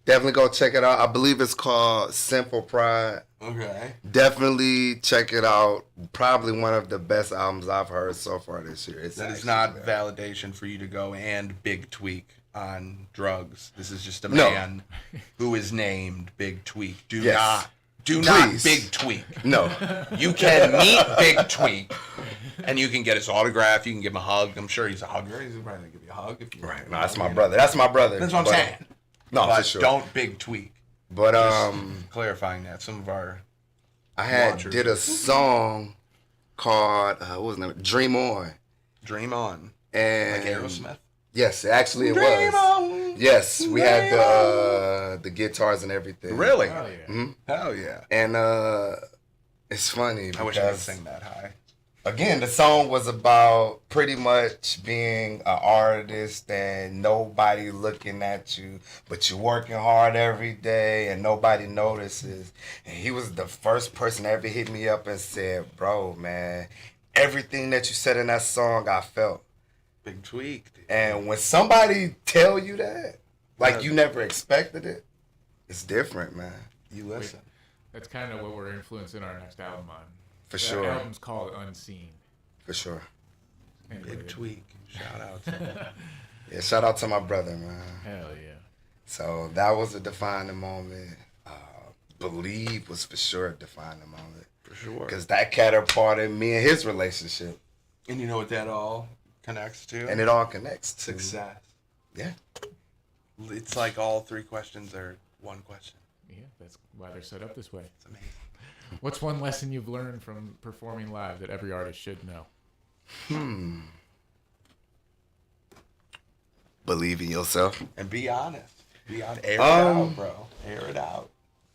Definitely go check it out. I believe it's called Simple Pride. okay. Definitely check it out. Probably one of the best albums I've heard so far this year. It's That is actually not bad. validation for you to go and Big Tweak on drugs. This is just a No. man who is named Big Tweak. Do Yes. not Please. Big Tweak. No. You can meet Big Tweak, and you can get his autograph. You can give him a hug. I'm sure he's a hugger. He's probably gonna give you a hug if you. Right. No, that's my brother. That's my brother. That's what I'm But- saying. No, But for sure. don't Big Tweak. But Clarifying that some of our I had Watchers. did a song called what was the name? Dream On. Dream On, And like Aerosmith. yes, actually it Dream was. on. Yes, we had Dream the guitars and everything. Really? Oh yeah. Mhm. Hell yeah. And it's funny I wish I could because sing that high. again, the song was about pretty much being an artist and nobody looking at you, but you're working hard every day and nobody notices. And he was the first person that ever hit me up and said, bro, man, everything that you said in that song, I felt. Big Tweak. Dude. And when somebody tell you that, like Yeah. you never expected it, it's different, man. You listen. That's kind of what we're influencing our next album on. For That sure. album's called Unseen. For sure. Anyway, Big Tweak. Shout out to him. Yeah, shout out to my brother, man. Hell yeah. So that was a defining moment. Believe was for sure a defining moment. For sure. Because that catapulted me and his relationship. And you know what that all connects to? And it all connects to Success. Yeah. It's like all three questions are one question. Yeah, that's why they're set up this way. It's amazing. What's one lesson you've learned from performing live that every artist should know? Believe in yourself. And be honest. Be honest. Air it Um, out, bro. Air it out.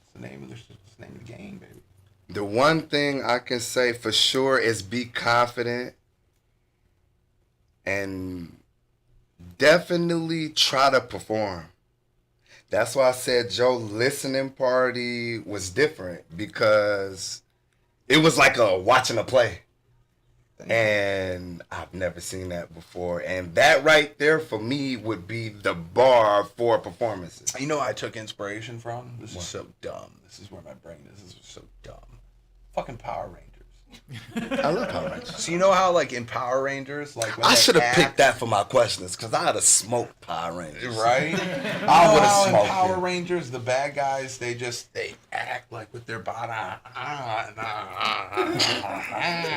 It's the name of the game, baby. The one thing I can say for sure is be confident and definitely try to perform. That's why I said Joe listening party was different because it was like watching a play. And I've never seen that before. And that right there for me would be the bar for performances. You know what I took inspiration from? This is so dumb. This is where my brain is. This is so dumb. Fucking Power Rangers. I love Power Rangers. So you know how like in Power Rangers, like when I they should have act- picked that for my questions because I would have smoked Power Rangers. Right? I would have How in smoked Power it. Rangers, the bad guys, they act like with their body.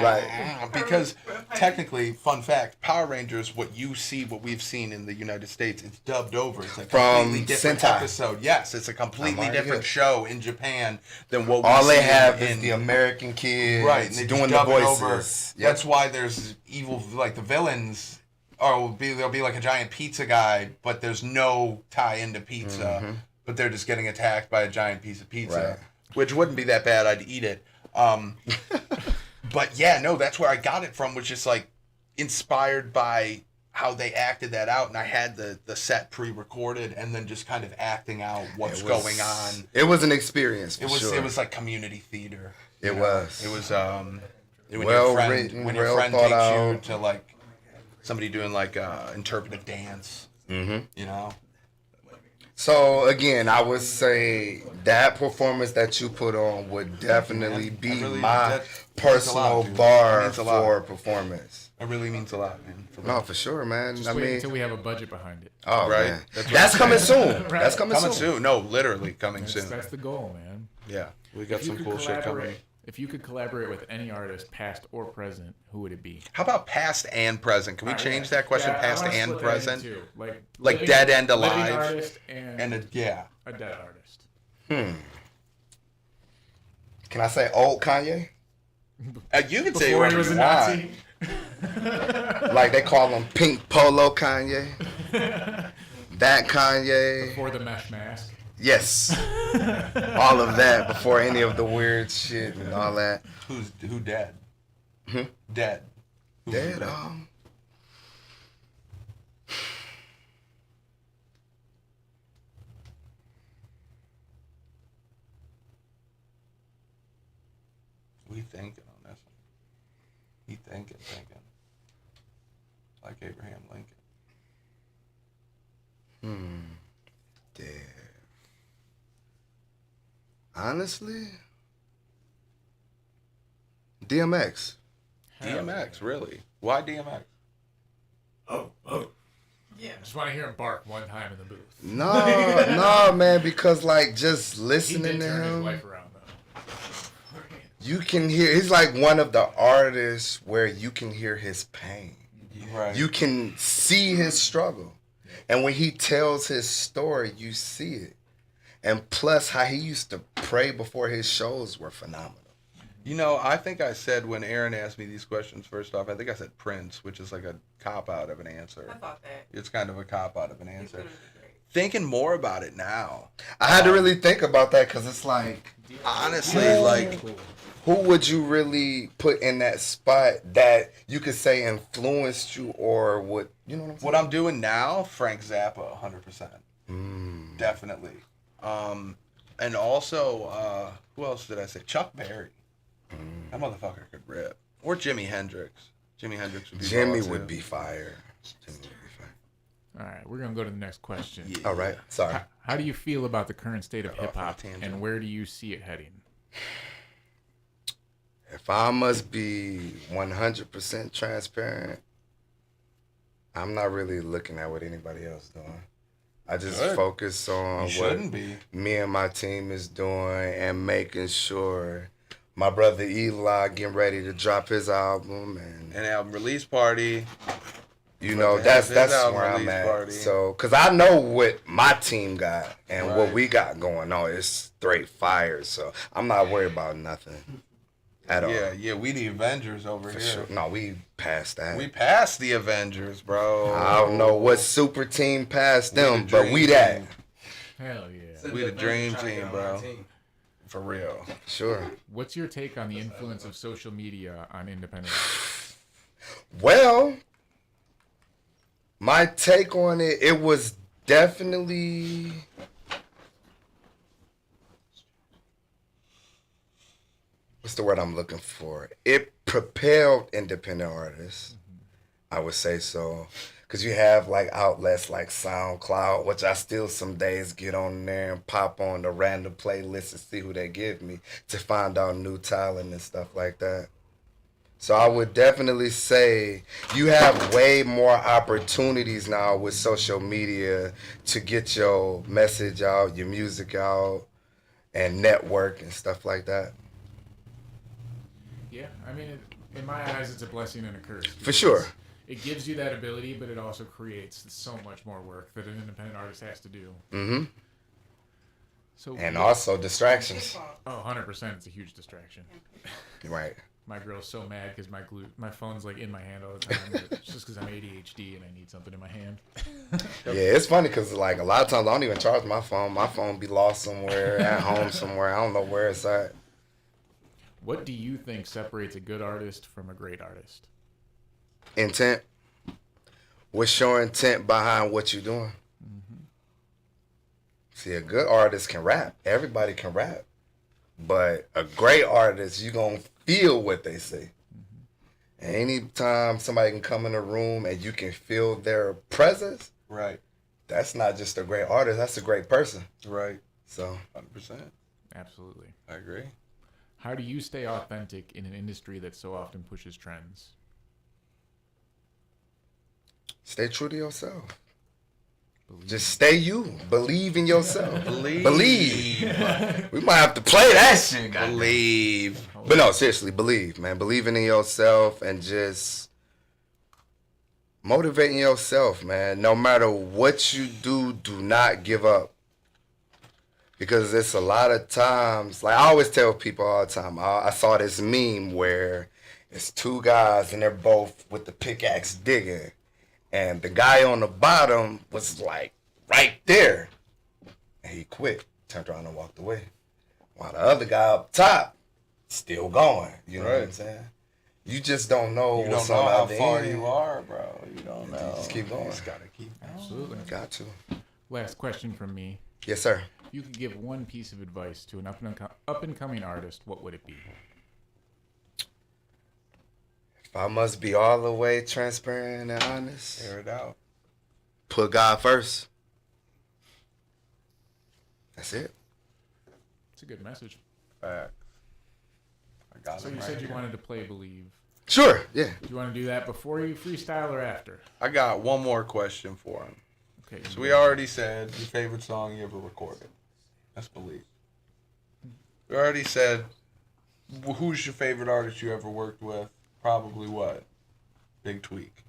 Right. Because technically, fun fact, Power Rangers, what we've seen in the United States, it's dubbed over. It's a completely From different Sentai. episode. Yes, it's a completely already different good. show in Japan than what we All they see have in is the American kids right, and they just doing the dub it voices. over. Yep. That's why there's evil, like the villains, or there'll be like a giant pizza guy, but there's no tie into pizza, but they're just getting attacked by a giant piece of pizza, Right. which wouldn't be that bad. I'd eat it. But yeah, no, that's where I got it from, was just like inspired by how they acted that out, and I had the set pre-recorded, and then just kind of acting out what's going on. It was an experience. For It was sure. it was like community theater. It you know? was. It was when Well your friend written, when your well friend thought takes out. you to like somebody doing like interpretive dance. Mm-hmm. You know. So again, I would say that performance that you put on would definitely man. be I really- my that means a personal lot, dude. That bar means a lot. for performance. It really means a lot, man. For No, real. for sure, man. Just I wait mean, until we have a budget behind it. oh Right. man, That's that's, what coming soon. Right. That's coming soon. No, literally coming That's, soon. that's the goal, man. Yeah, we got If you some could cool shit coming. collaborate- If you could collaborate with any artist, past or present, who would it be? How about past and present? Can we Alright, change that question? yeah, I Past wanna and split that in present, two. Like Like dead and alive? living artist and yeah. a dead artist. Can I say old Kanye? You can say Before he whatever was a you Nazi. want. Like they call him Pink Polo Kanye. That Kanye. Before the mesh mask. Yes. All of that before any of the weird shit and all that. Who dead? Hmm? Dead. Who's Dead. We thinking on this one. He thinking. Like Abraham Lincoln. Dead. Honestly, DMX. DMX, really? Why DMX? Yeah. I just want to hear him bark one time in the booth. No, man, because like just He listening did to turn his him, life around though. you can hear. He's like one of the artists where you can hear his pain. Right. You can see his struggle. And when he tells his story, you see it. And plus, how he used to pray before his shows were phenomenal. You know, I think I said when Aaron asked me these questions first off, I think I said Prince, which is like a cop-out of an answer. I thought that. It's kind of a cop-out of an He answer. could've been great. Thinking more about it now. I had to really think about that because it's like, Honestly, like, who would you really put in that spot that you could say influenced you or would, you know what I'm saying? what I'm doing now, Frank Zappa, 100%. Definitely. And also, who else did I say? Chuck Berry. That motherfucker could rip. Or Jimi Hendrix. Jimi Hendrix would be Jimmy raw, too. would be fire. Jimmy would be fire. All right, we're gonna go to the next question. Yeah. All right. Sorry. How do you feel about the current state of Got off hip on a hop, tangent. and where do you see it heading? If I must be 100% transparent, I'm not really looking at what anybody else doing. I just Good. focus on You what shouldn't be. me and my team is doing and making sure my brother Eli getting ready to drop his album and An album release party. you know His that's album where I'm release at. party. So cuz I know what my team got and what Right. we got going on is straight fire. So I'm not worried about nothing at all. Yeah, we the Avengers over For here. sure. No, we passed that. We passed the Avengers, bro. I don't know what super team passed We the them, but dream we that. team. Hell yeah! Said We the that dream trying to get team, on bro. my team. For real. Sure. What's your take on the influence of social media on independent artists? Well, my take on it, it was definitely what's the word I'm looking for? It propelled independent artists. I would say so. Because you have like outlets like SoundCloud, which I still some days get on there and pop on the random playlist and see who they give me to find out new talent and stuff like that. So I would definitely say you have way more opportunities now with social media to get your message out, your music out, and network and stuff like that. Yeah, I mean, in my eyes, it's a blessing and a curse. For sure. It gives you that ability, but it also creates so much more work that an independent artist has to do. Mm-hmm. So And also distractions. Oh, 100%. It's a huge distraction. Right. My girl's so mad because my phone's like in my hand all the time. It's just because I'm ADHD and I need something in my hand. Yeah, it's funny because like a lot of times I don't even charge my phone. My phone be lost somewhere, at home somewhere. I don't know where it's at. What do you think separates a good artist from a great artist? Intent. What's your intent behind what you're doing? Mm-hmm. See, a good artist can rap. Everybody can rap. But a great artist, you going to feel what they say. Mm-hmm. And anytime somebody can come in a room and you can feel their presence, Right. that's not just a great artist, that's a great person. Right. So, 100%. Absolutely. I agree. How do you stay authentic in an industry that so often pushes trends? stay true to yourself. Just stay you. Believe in yourself. Believe. We might have to play that shit. Believe. But no, seriously, believe, man. Believing in yourself and just motivating yourself, man. No matter what you do, do not give up. Because it's a lot of times, like I always tell people all the time, I saw this meme where it's two guys and they're both with the pickaxe digging. And the guy on the bottom was like right there. And he quit, turned around and walked away. While the other guy up top, still going. You know what I'm saying? You just don't know You what's don't know on how the far end. you are, bro. You don't know. Just keep going. You just gotta keep going. Absolutely. Got to. Last question from me. Yes, sir. If you could give one piece of advice to an up-and-coming artist, what would it be? If I must be all the way transparent and honest, Air it out. put God first. That's it. It's a good message. Facts. I got So it you right said you here. wanted to play Believe. Sure, yeah. Do you want to do that before you freestyle or after? I got one more question for him. Okay. So we already said your favorite song you ever recorded. That's Believe. We already said who's your favorite artist you ever worked with. Probably what? Big Tweak.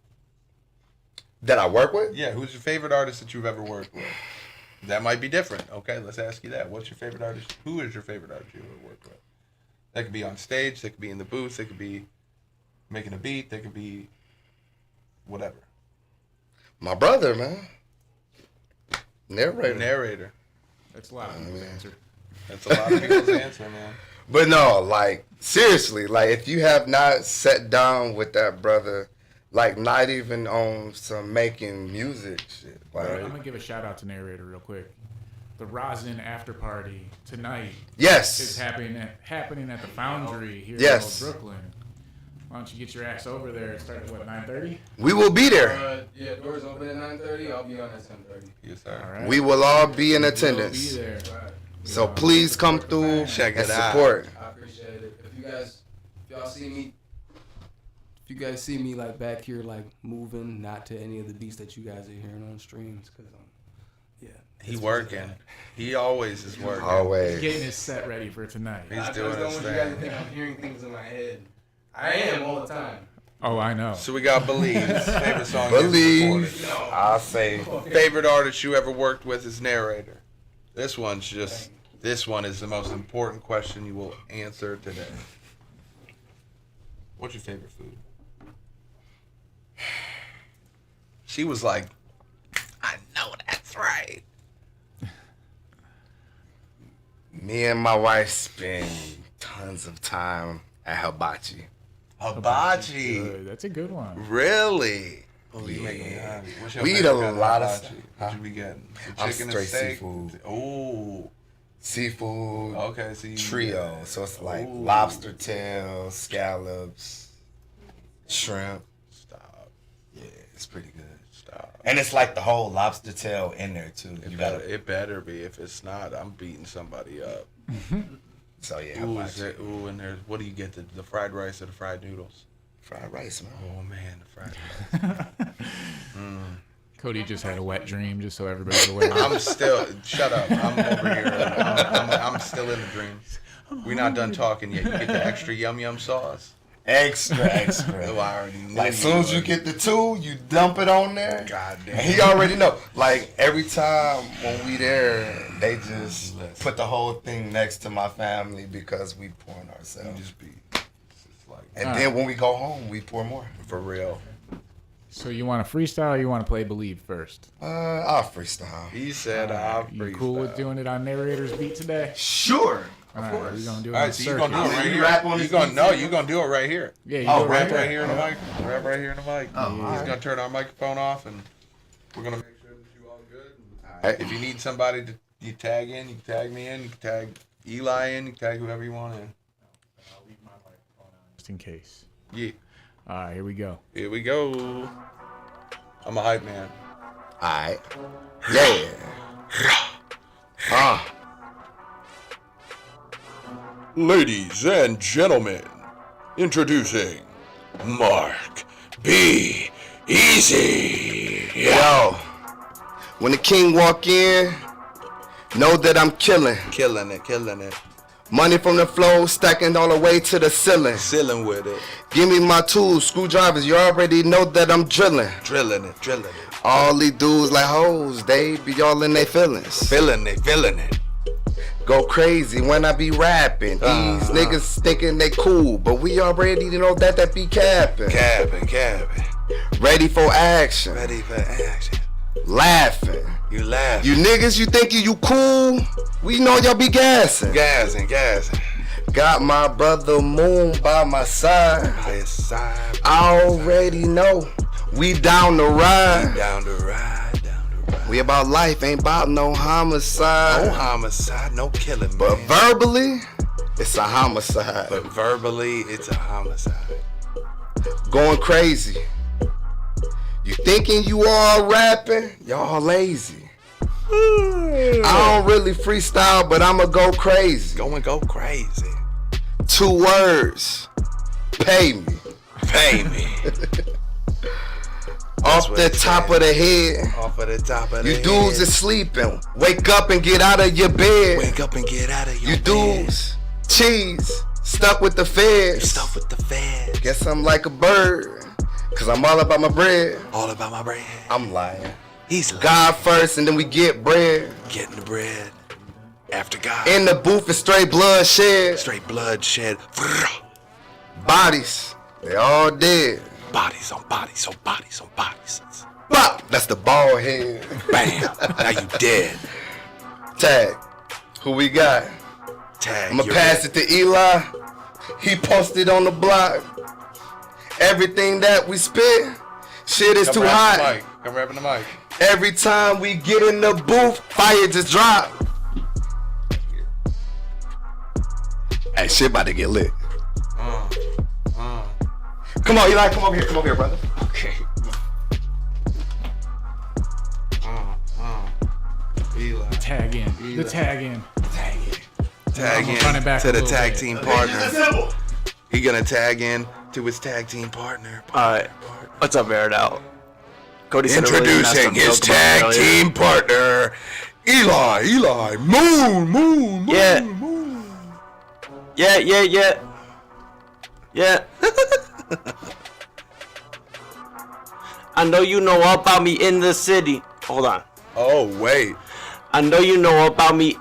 That I work with? Yeah, who's your favorite artist that you've ever worked with? That might be different. Okay, let's ask you that. What's your favorite artist? Who is your favorite artist you ever worked with? That could be on stage. That could be in the booth. That could be making a beat. That could be whatever. My brother, man. Narrator. Narrator. That's a lot of people's answer. That's a lot of people's answer, man. But no, like, seriously, like, if you have not sat down with that brother, like, not even on some making music shit, like, I'm going to give a shout out to Narrator real quick. The Rosin After Party tonight yes. is happening at the Foundry here Yes. in Old Brooklyn. Why don't you get your ass over there? It starts at, what, 9:30? We will be there. Yeah, doors open at 9:30. I'll be on at 10:30. Yes, sir. All right. We will all be in We'll attendance. be there. Right. So please come through Check and it out. support. I appreciate it. If y'all see me, if you guys see me like back here, like moving, not to any of the beats that you guys are hearing on streams, because yeah, He working. He always is working. Always. Getting his set ready for tonight. He's I doing just don't his want you guys to thing. think I'm hearing things in my head. I am all the time. Oh, I know. So we got Believe. Favorite song Believe. you ever recorded. I'll say Favorite artist you ever worked with is Narrator. This one is the most important question you will answer today. What's your favorite food? She was like, I know that's right. me and my wife spend tons of time at Hibachi. Hibachi. Good. That's a good one. Really? Oh, You make me yeah. hungry. What's your We eat favorite a kind lot of hibachi? stuff. What Huh? you be getting? The I'm chicken and straight steak? seafood. Oh. Seafood Okay, so you trio. So it's like Ooh. lobster tails, scallops, shrimp. Stop. Yeah, it's pretty good. Stop. And it's like the whole lobster tail in there too. You gotta. It better be. If it's not, I'm beating somebody up. So yeah, Ooh, hibachi. and there's what do you get? The fried rice or the fried noodles? Fried rice, man. Oh man, the fried rice. Cody just had a wet dream, just so everybody's aware. I'm still. Shut up. I'm over here. I'm still in the dream. We're not done talking yet. You get the extra yum sauce. Extra. Oh, I already knew. Like, as soon as you get the 2, you dump it on there. God damn. And he already know. Like, every time when we there, they just put the whole thing next to my family because we pouring ourselves. Just be. It's like, And then when we go home, we pour more. for real. So you want to freestyle or you want to play Believe first? I'll freestyle. He said, "I'll You cool with doing it on Narrator's beat today? Sure. All right, we're gonna do it All on right, so you're gonna do it circuit. right You here. rap on You this gonna beat, no, too? you gonna do it right here. Yeah, you Oh, do it Rap right right here in the there. mic. Rap right here in the mic. Oh, He's alright. gonna turn our microphone off, and we're gonna make sure that you all good. Alright. If you need somebody to you tag in, you can tag me in. You can tag Eli in. You can tag whoever you want in. I'll leave my microphone on just in case. Yeah. All right, here we go. Here we go. I'm a hype man. Alright. Yeah. Ladies and gentlemen, introducing Marc-Be-Ezy. Yo. When the king walk in, know that I'm killing. Killing it. Money from the flow, stacking all the way to the ceiling. Sealing with it. Give me my tools, screwdrivers, you already know that I'm drilling. Drilling it. All these dudes like hoes, they be all in their feelings. Feeling it. Go crazy when I be rapping. These niggas thinking they cool, but we already know that be capping. Cabin. Ready for action, Ready for action. laughing. You laugh. You niggas, you thinking you cool? We know y'all be gassing. Gassing. Got my brother Moon by my side. By his side. I already know we down the ride. Down the ride. We about life, ain't about no homicide. No homicide, no killing, But man. verbally, it's a homicide. But verbally, it's a homicide. Going crazy. You thinking you all rapping? Y'all lazy. I don't really freestyle, but I'ma go crazy. Go crazy. 2 words. Pay me. Pay me. Off what the it top said. of the head. Off of the top of the You head. dudes is sleeping. Wake up and get out of your bed. Wake up and get out of your You bed. dudes, cheese, stuck with the feds. Stuff with the feds. Guess I'm like a bird, cause I'm all about my bread. All about my bread. I'm lying. He's like God first and then we get bread. getting the bread. After God. In the booth is straight blood shed. Straight bloodshed. Bodies, they all dead. Bodies on bodies on bodies on bodies. Bop, that's the bald head. Bam. Now you dead. Tag, who we got? Tag. I'ma pass it to Eli. He posted on the block. Everything that we spit, shit is too hot. Come rapping the mic. Every time we get in the booth, fire just drop. Hey, shit about to get lit. Come on, Eli, come over here, brother. Okay. Eli. Tag in. The tag in. Tag I'm running in back to a the little tag bit. team partner. He gonna tag in to his tag team partner. Alright, what's up, Air It Out? Cody said a really messed Introducing up his joke about me tag earlier. team partner, Eli, Moon. Yeah. Yeah. I know you know about me in the city. Hold on. Oh wait, I know you know about me.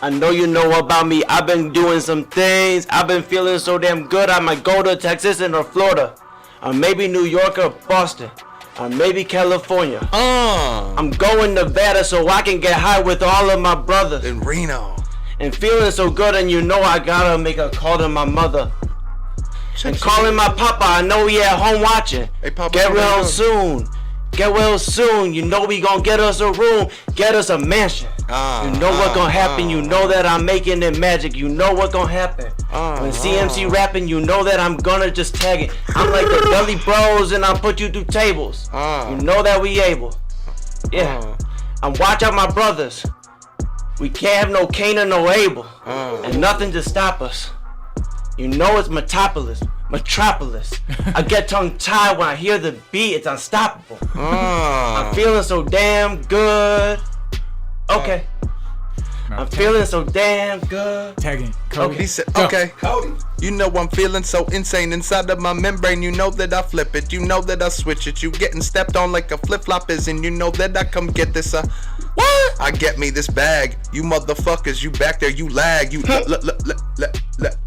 I've been doing some things. I've been feeling so damn good. I might go to Texas and or Florida, or maybe New York or Boston, or maybe California. I'm going to Nevada so I can get high with all of my brothers. in Reno. And feeling so good, and you know I gotta make a call to my mother. And calling my papa, I know he at home watching. Hey, Papa, Get how well you soon. Get well soon. You know we gon' get us a room, get us a mansion. You know what gon' happen. You know that I'm making it magic. You know what gon' happen. When CMC rapping, you know that I'm gonna just tag it. I'm like the Dudley Bros, and I'll put you through tables. You know that we able. Yeah. And watch out, my brothers. We can't have no Cain or no Abel, and nothing to stop us. You know it's Metropolis, Metropolis. I get tongue-tied when I hear the beat. It's unstoppable. I'm feeling so damn good. Okay. I'm feeling so damn good. Tagging. Cody. He said, okay. You know I'm feeling so insane inside of my membrane. You know that I flip it. You know that I switch it. You getting stepped on like a flip-flop is, and you know that I come get this. What? I get me this bag. You motherfuckers, you back there, you lag. You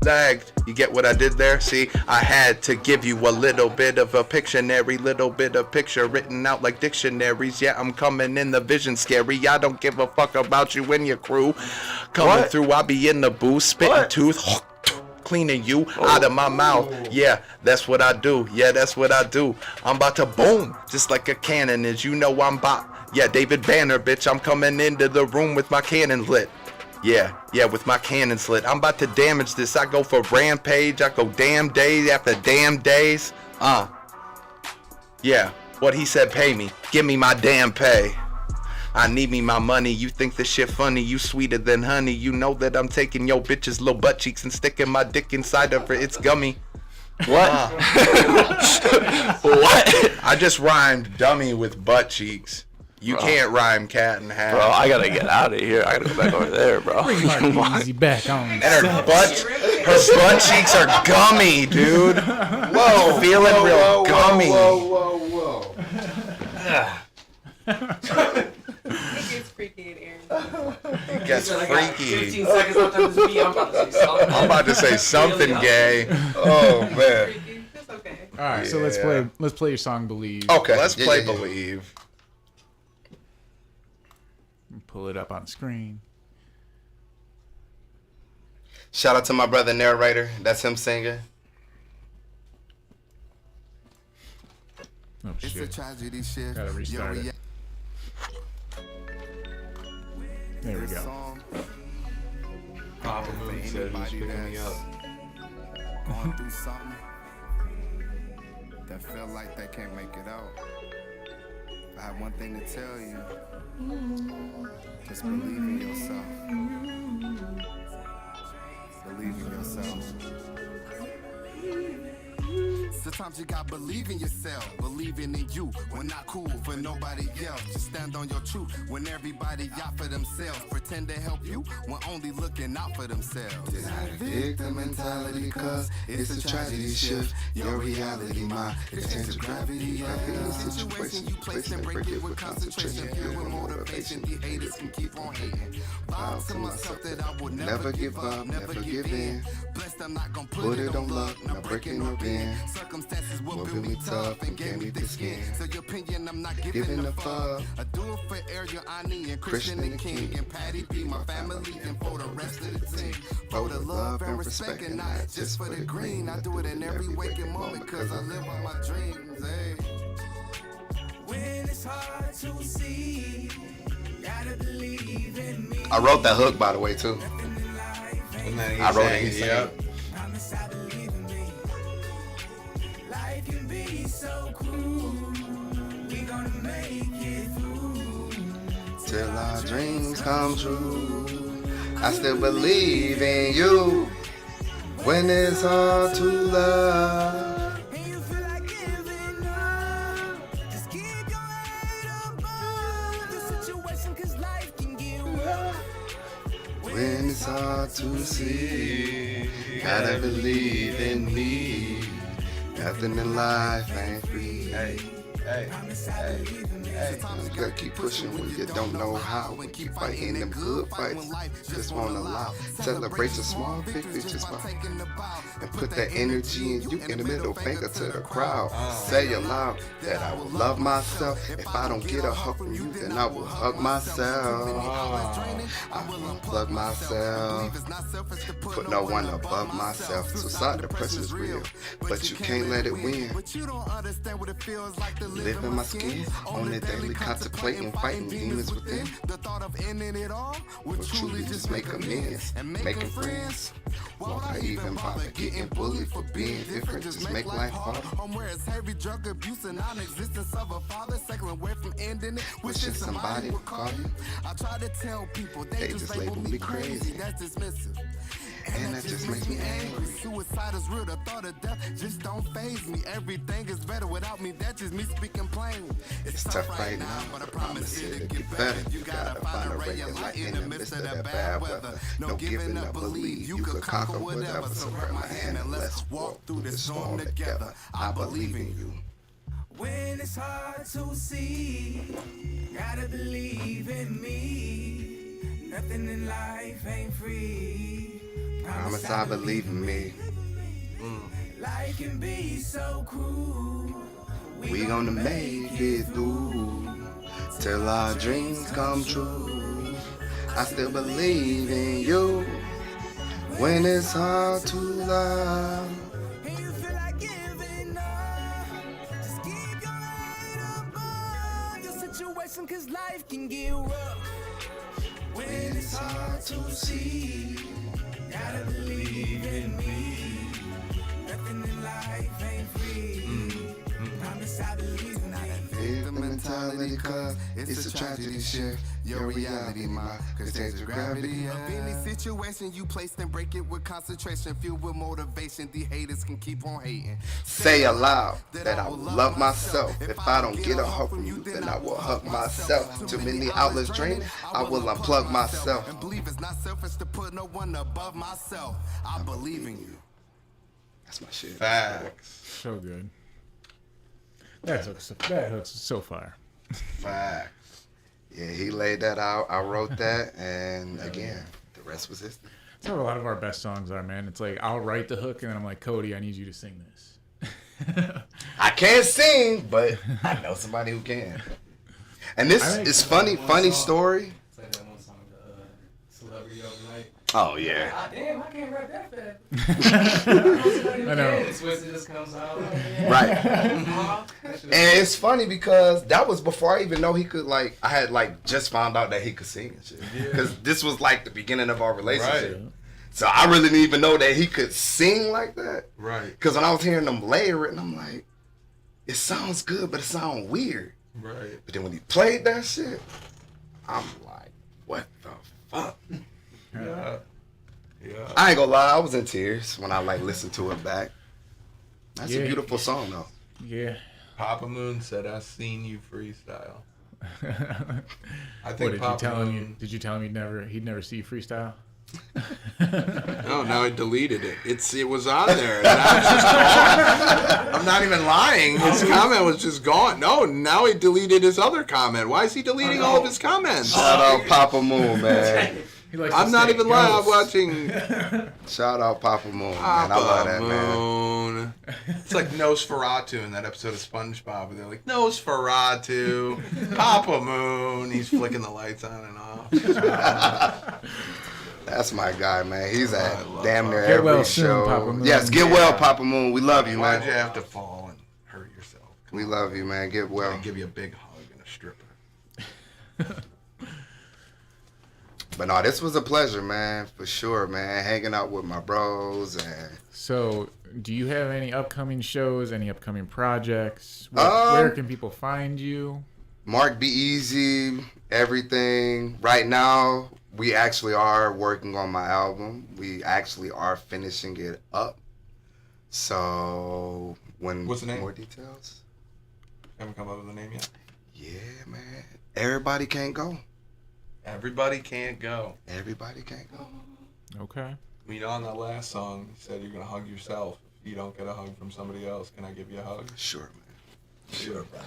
lagged. You get what I did there? See, I had to give you a little bit of a Pictionary, little bit of picture written out like dictionaries. Yeah, I'm coming in the vision scary. I don't give a fuck about you and your crew. Coming through, I be in the booth, spitting tooth. Cleaning you out of my mouth. Yeah, that's what I do. Yeah, that's what I do. I'm about to boom, just like a cannon is. You know I'm about. Yeah, David Banner, bitch. I'm coming into the room with my cannon lit. Yeah, with my cannon slit. I'm about to damage this. I go for rampage. I go damn days after damn days. Yeah, what he said, pay me. Give me my damn pay. I need me my money. You think this shit funny? You sweeter than honey. You know that I'm taking your bitch's little butt cheeks and sticking my dick inside of her. It's gummy. What? What? I just rhymed dummy with butt cheeks. You can't rhyme cat and hat. Bro, I gotta get out of here. I gotta go back over there, bro. Bring Marc-Be-Ezy back on. And her butt cheeks are gummy, dude. Whoa, feeling real gummy. Whoa. It gets freaky in air. It gets freaky. 15 seconds left on this beat. I'm about to say something. Gay. Oh man. Freaky. It's okay. All right, so let's play your song "Believe." Okay, let's play yeah. Believe. Pull it up on screen. Shout out to my brother narrator. That's him singing. Oh It's a shit! tragedy shit. Gotta restart it. There we go. Papa Moon said he's picking me up. Going through something that felt like they can't make it out. I have one thing to tell you. Just believe in yourself. Believe in yourself. Sometimes you gotta believe in yourself, believing in you. When not cool for nobody else, just stand on your truth. When everybody out for themselves, pretend to help you when only looking out for themselves. It's not a victim mentality, cause it's a tragedy shift. Your reality, my attention gravity. The situation you place and break it with concentration, filled with motivation. The haters can keep on hating. Vow to myself that I would never give up, never give in. Blessed, I'm not gonna put it on luck, not breaking or bend. Circumstances will build me tough and gave me the skin. So your opinion, I'm not giving a fuck. I do it for AiR, your Ani, and Christian and King, and Patty B, my family, and for the rest of the team. For the love and respect, and not just for the green. I do it in every waking moment, cause I live on my dreams. Hey. When it's hard to see, gotta believe in me. I wrote that hook, by the way, too. I wrote it. He sang it. Life can be so cruel. We gonna make it through. Till our dreams come true. I still believe in you. When it's hard to love. And you feel like giving up. Just keep your head above the situation, cause life can get rough. When it's hard to see. Gotta believe in me. Nothing in life ain't free. Hey. You gotta keep pushing when you don't know how. And keep fighting them good fights. Just won't allow. Celebrate your small victories just by. And put that energy in you in the middle finger to the crowd. Say aloud that I will love myself. If I don't get a hug from you, then I will hug myself. I will unplug myself. Put no one above myself. Suicide depression is real, but you can't let it win. But you don't understand what it feels like to Live in my skin, on the daily contemplating, fighting demons within. The thought of ending it all would But truly just make amends and making friends. Won't I even bother getting bullied for being different? Just make life hard. Home where it's heavy drug abuse and non-existence of a father, second away from ending it. Wishing somebody would call you. I try to tell people they just label me crazy. That's dismissive. And that just makes me angry. Suicide is real, the thought of death just don't faze me. Everything is better without me, that's just me speaking plainly. It's tough right now, but I promise it'll get better. You gotta find a ray of light in the midst of that bad weather. No giving up, believe you could conquer whatever. So grab my hand and let's walk through this storm together. I believe in you. When it's hard to see, gotta believe in me. Nothing in life ain't free. Promise I believe in me. Life can be so cruel. We gonna make it through till our dreams come true. I still believe in you when it's hard to love. And you feel like giving up. Just keep your head above your situation, cause life can get rough. When it's hard to see, gotta believe in me. Nothing in life ain't free. Promise I believe in Hit the mentality, cause it's a tragedy shit. Your reality, my cause there's the gravity Of any situation you place and break it with concentration, fueled with motivation. The haters can keep on hating. Say aloud that I will love myself. If I don't get a hug from you, then I will hug myself. Too many outlets drain, I will unplug myself. And believe it's not selfish to put no one above myself. I believe in you. That's my shit. Facts. So good. That hook's so fire. Facts. Yeah, he laid that out. I wrote that, and again, the rest was history. That's how a lot of our best songs are, man. It's like I'll write the hook and then I'm like, Cody, I need you to sing this. I can't sing, but I know somebody who can. And this is funny story. It's like that one song, Celebrity Overnight. Oh yeah. Ah, damn, I can't rap that fast. I know. The Swiss just comes out. Right. And it's funny because that was before I even know he could, like, I had like just found out that he could sing and shit. Because this was like the beginning of our relationship. Right. So I really didn't even know that he could sing like that. Right. Because when I was hearing them layer it, and I'm like, it sounds good, but it sounds weird. Right. But then when he played that shit, I'm like, what the fuck? Yeah. Yeah. I ain't gonna lie, I was in tears when I like listened to it back. That's Yeah. a beautiful song though. Yeah. Papa Moon said, "I seen you freestyle." I What, think did Papa you tell him? Moon. Did you tell him he'd never see freestyle? No, now I deleted it. It was on there. And now it's just gone. I'm not even lying. His comment was just gone. No, now he deleted his other comment. Why is he deleting all of his comments? Shout out Papa Moon, man. He likes I'm to not stay even lying. I'm ghost. watching Shout out Papa Moon, man. I love that, man. Moon. It's like Nosferatu in that episode of SpongeBob where they're like, Nosferatu, Papa Moon. He's flicking the lights on and off. That's my guy, man. He's at I love damn near Get every well soon, show. Papa Moon. Yes, get well, Papa Moon. We love you, Why'd you man. have to fall and hurt yourself? We love you, man. Get well. I'll give you a big hug and a stripper. But no, this was a pleasure, man, for sure, man. Hanging out with my bros and So, do you have any upcoming shows? Any upcoming projects? Where can people find you? Marc-Be-Ezy, everything. Right now, we actually are working on my album. We actually are finishing it up. So when What's the name? more details? Haven't come up with a name yet? Yeah, man. Everybody can't go. Everybody can't go. Everybody can't go. Okay. You know, on that last song, you said you're going to hug yourself. If you don't get a hug from somebody else, can I give you a hug? Sure, man. Sure, bro.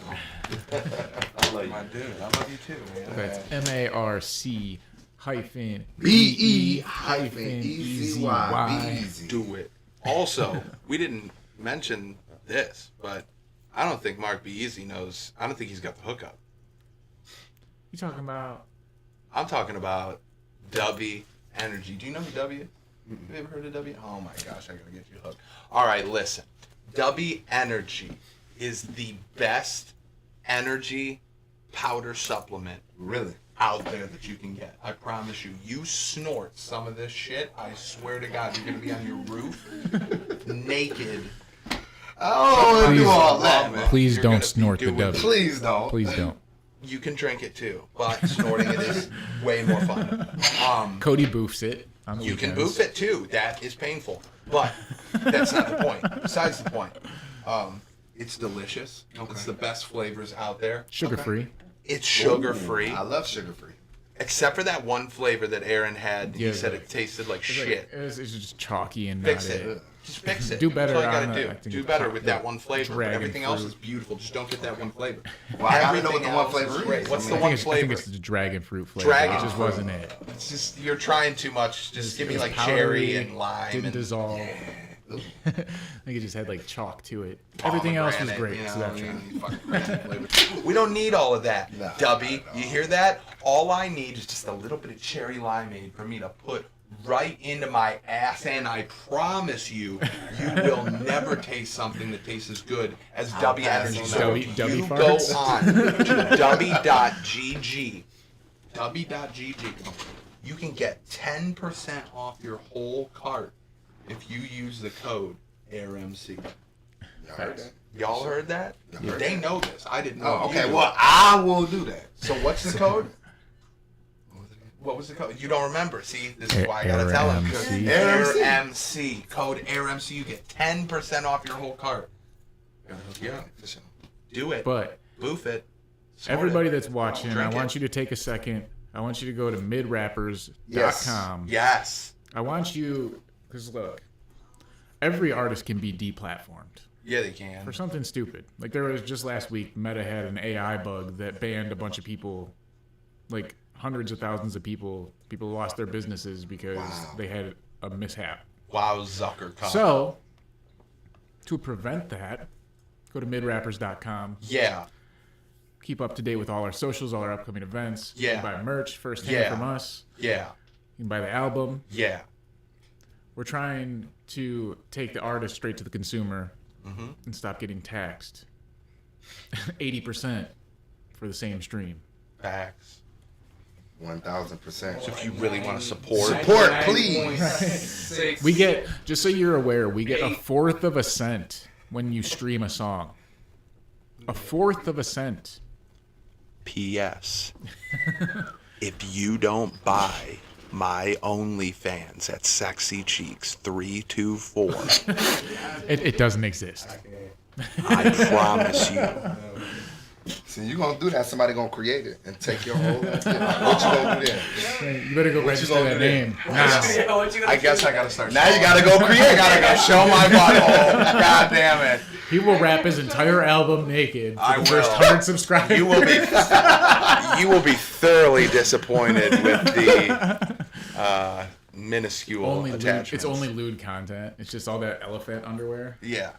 I love you. My dude, I love you too, man. That's MARC hyphen BE hyphen EZY. EZY. Do it. Also, we didn't mention this, but I don't think Marc-Be-Ezy knows. I don't think he's got the hookup. You talking about? I'm talking about W Energy. Do you know who W is? Have you ever heard of W? Oh my gosh, I gotta get you hooked. All right, listen. W Energy is the best energy powder supplement Really? out there that you can get. I promise you. You snort some of this shit, I swear to God, you're gonna be on your roof naked. I don't want to do all that, man. man. Please You're don't gonna be snort the doing W. Please don't. Please don't. You can drink it too, but snorting it is way more fun. Cody boofs it. on the You can weekends. boof it too. That is painful, but that's not the point. Besides the point, it's delicious. It's the best flavors out there. Sugar free. It's sugar free, I love sugar free. except for that one flavor that Aaron had. Yeah, He said like- it tasted like It's shit. It's just chalky and Fix not it. Just fix it. Do better That's all you on gotta the- I do. think Do it's better called with the that one flavor. But dragon everything else fruit. is beautiful. Just don't get that one flavor. Well, I gotta know what Everything the one else flavor is is. great. What's the I one think flavor? it's the dragon fruit flavor. Dragon It just fruit. wasn't it. It's just you're trying too much. Just give me It was like powdery, cherry and lime. Didn't and dissolve. I think it just had like chalk to it. Everything else was pomegranate, great. you So know, that's right. fucking granite flavor. We don't need all of that, No, Dubby. no. You hear that? All I need is just a little bit of cherry limeade for me to put right into my ass, and I promise you, you will never taste something that tastes as good as Dubby pass Energy. on So that. Dubby you farts? go on to Dubby.gg. Dubby.gg. You can get 10% off your whole cart if you use the code AirMC. Y'all heard that? Y'all heard that? Yeah. They know this. I didn't know. Oh, You okay. knew Well, it. I will do that. So what's the code? What was the code? You don't remember. See, this is why I gotta tell him. AirMC. AirMC. Code AirMC. You get 10% off your whole cart. Yeah. For sure. Do it. But Boof it. Snort everybody it. that's watching, Drink I want it. you to take a second. I want you to go to midrappers.com. Yes. Yes. I want you, because look, every artist can be deplatformed Yeah, they can. for something stupid. Like there was just last week, Meta had an AI bug that banned a bunch of people, like hundreds of thousands of people. People lost their businesses because they had a mishap. Wow, Zucker. So, to prevent that, go to midrappers.com. Yeah. Keep up to date with all our socials, all our upcoming events. Yeah. You can buy merch firsthand Yeah. from us. Yeah. You can buy the album. Yeah. We're trying to take the artist straight to the consumer Mm-hmm. and stop getting taxed 80% for the same stream. Facts. 1,000%. So if you really want to support. Support, please. 6. We get, just so you're aware, we get 1/4 of a cent when you stream a song. 1/4 of a cent. P.S. If you don't buy my OnlyFans at Sexy Cheeks 324, It doesn't exist. I promise you. So you gonna do that? Somebody gonna create it and take your whole. What you gonna do then? You better go register gonna that do then? name now. I guess I gotta start. Now you gotta go create. I gotta go show my butthole. God damn it. He will rap his entire album naked for I the first will. 100 subscribers. You will be thoroughly disappointed with the minuscule only lewd, attachments. it's only lewd content. It's just all that elephant underwear. Yeah.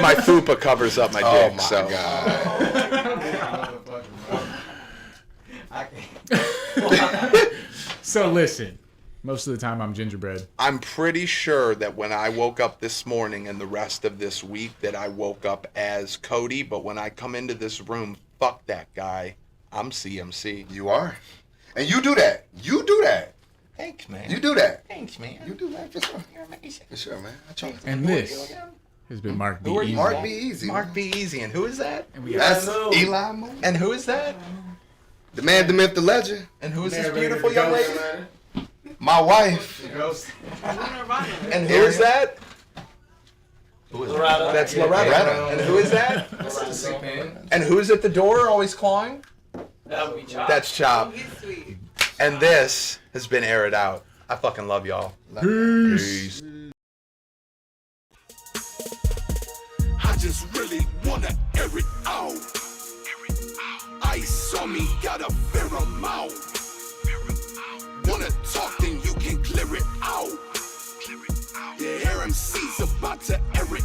My fupa covers up my Oh dick, my so God. So listen, most of the time I'm gingerbread. I'm pretty sure that when I woke up this morning and the rest of this week that I woke up as Cody, but when I come into this room, fuck that guy. I'm CMC. You are, and you do that. You do that. Thanks, man. You do that. Thanks, man. You do that for sure. For sure, man. I try. And this has been Marc-Be-Ezy. Marc-Be-Ezy. Marc-Be-Ezy. And who is that? And we That's Eli Moon. And who is that? The man, the myth, the legend. And who is this beautiful young lady? My wife. And who is that? Who is that? That's Loretta. Loretta. And who is that? And who's at the door always clawing? That would be Chop. That's Chop. He's sweet. And this has been Air It Out. I fucking love y'all. Peace. I just really wanna air it out. Ice on me, got a fair amount. Wanna talk, then you can clear it out. Yeah, AirMC's about to air it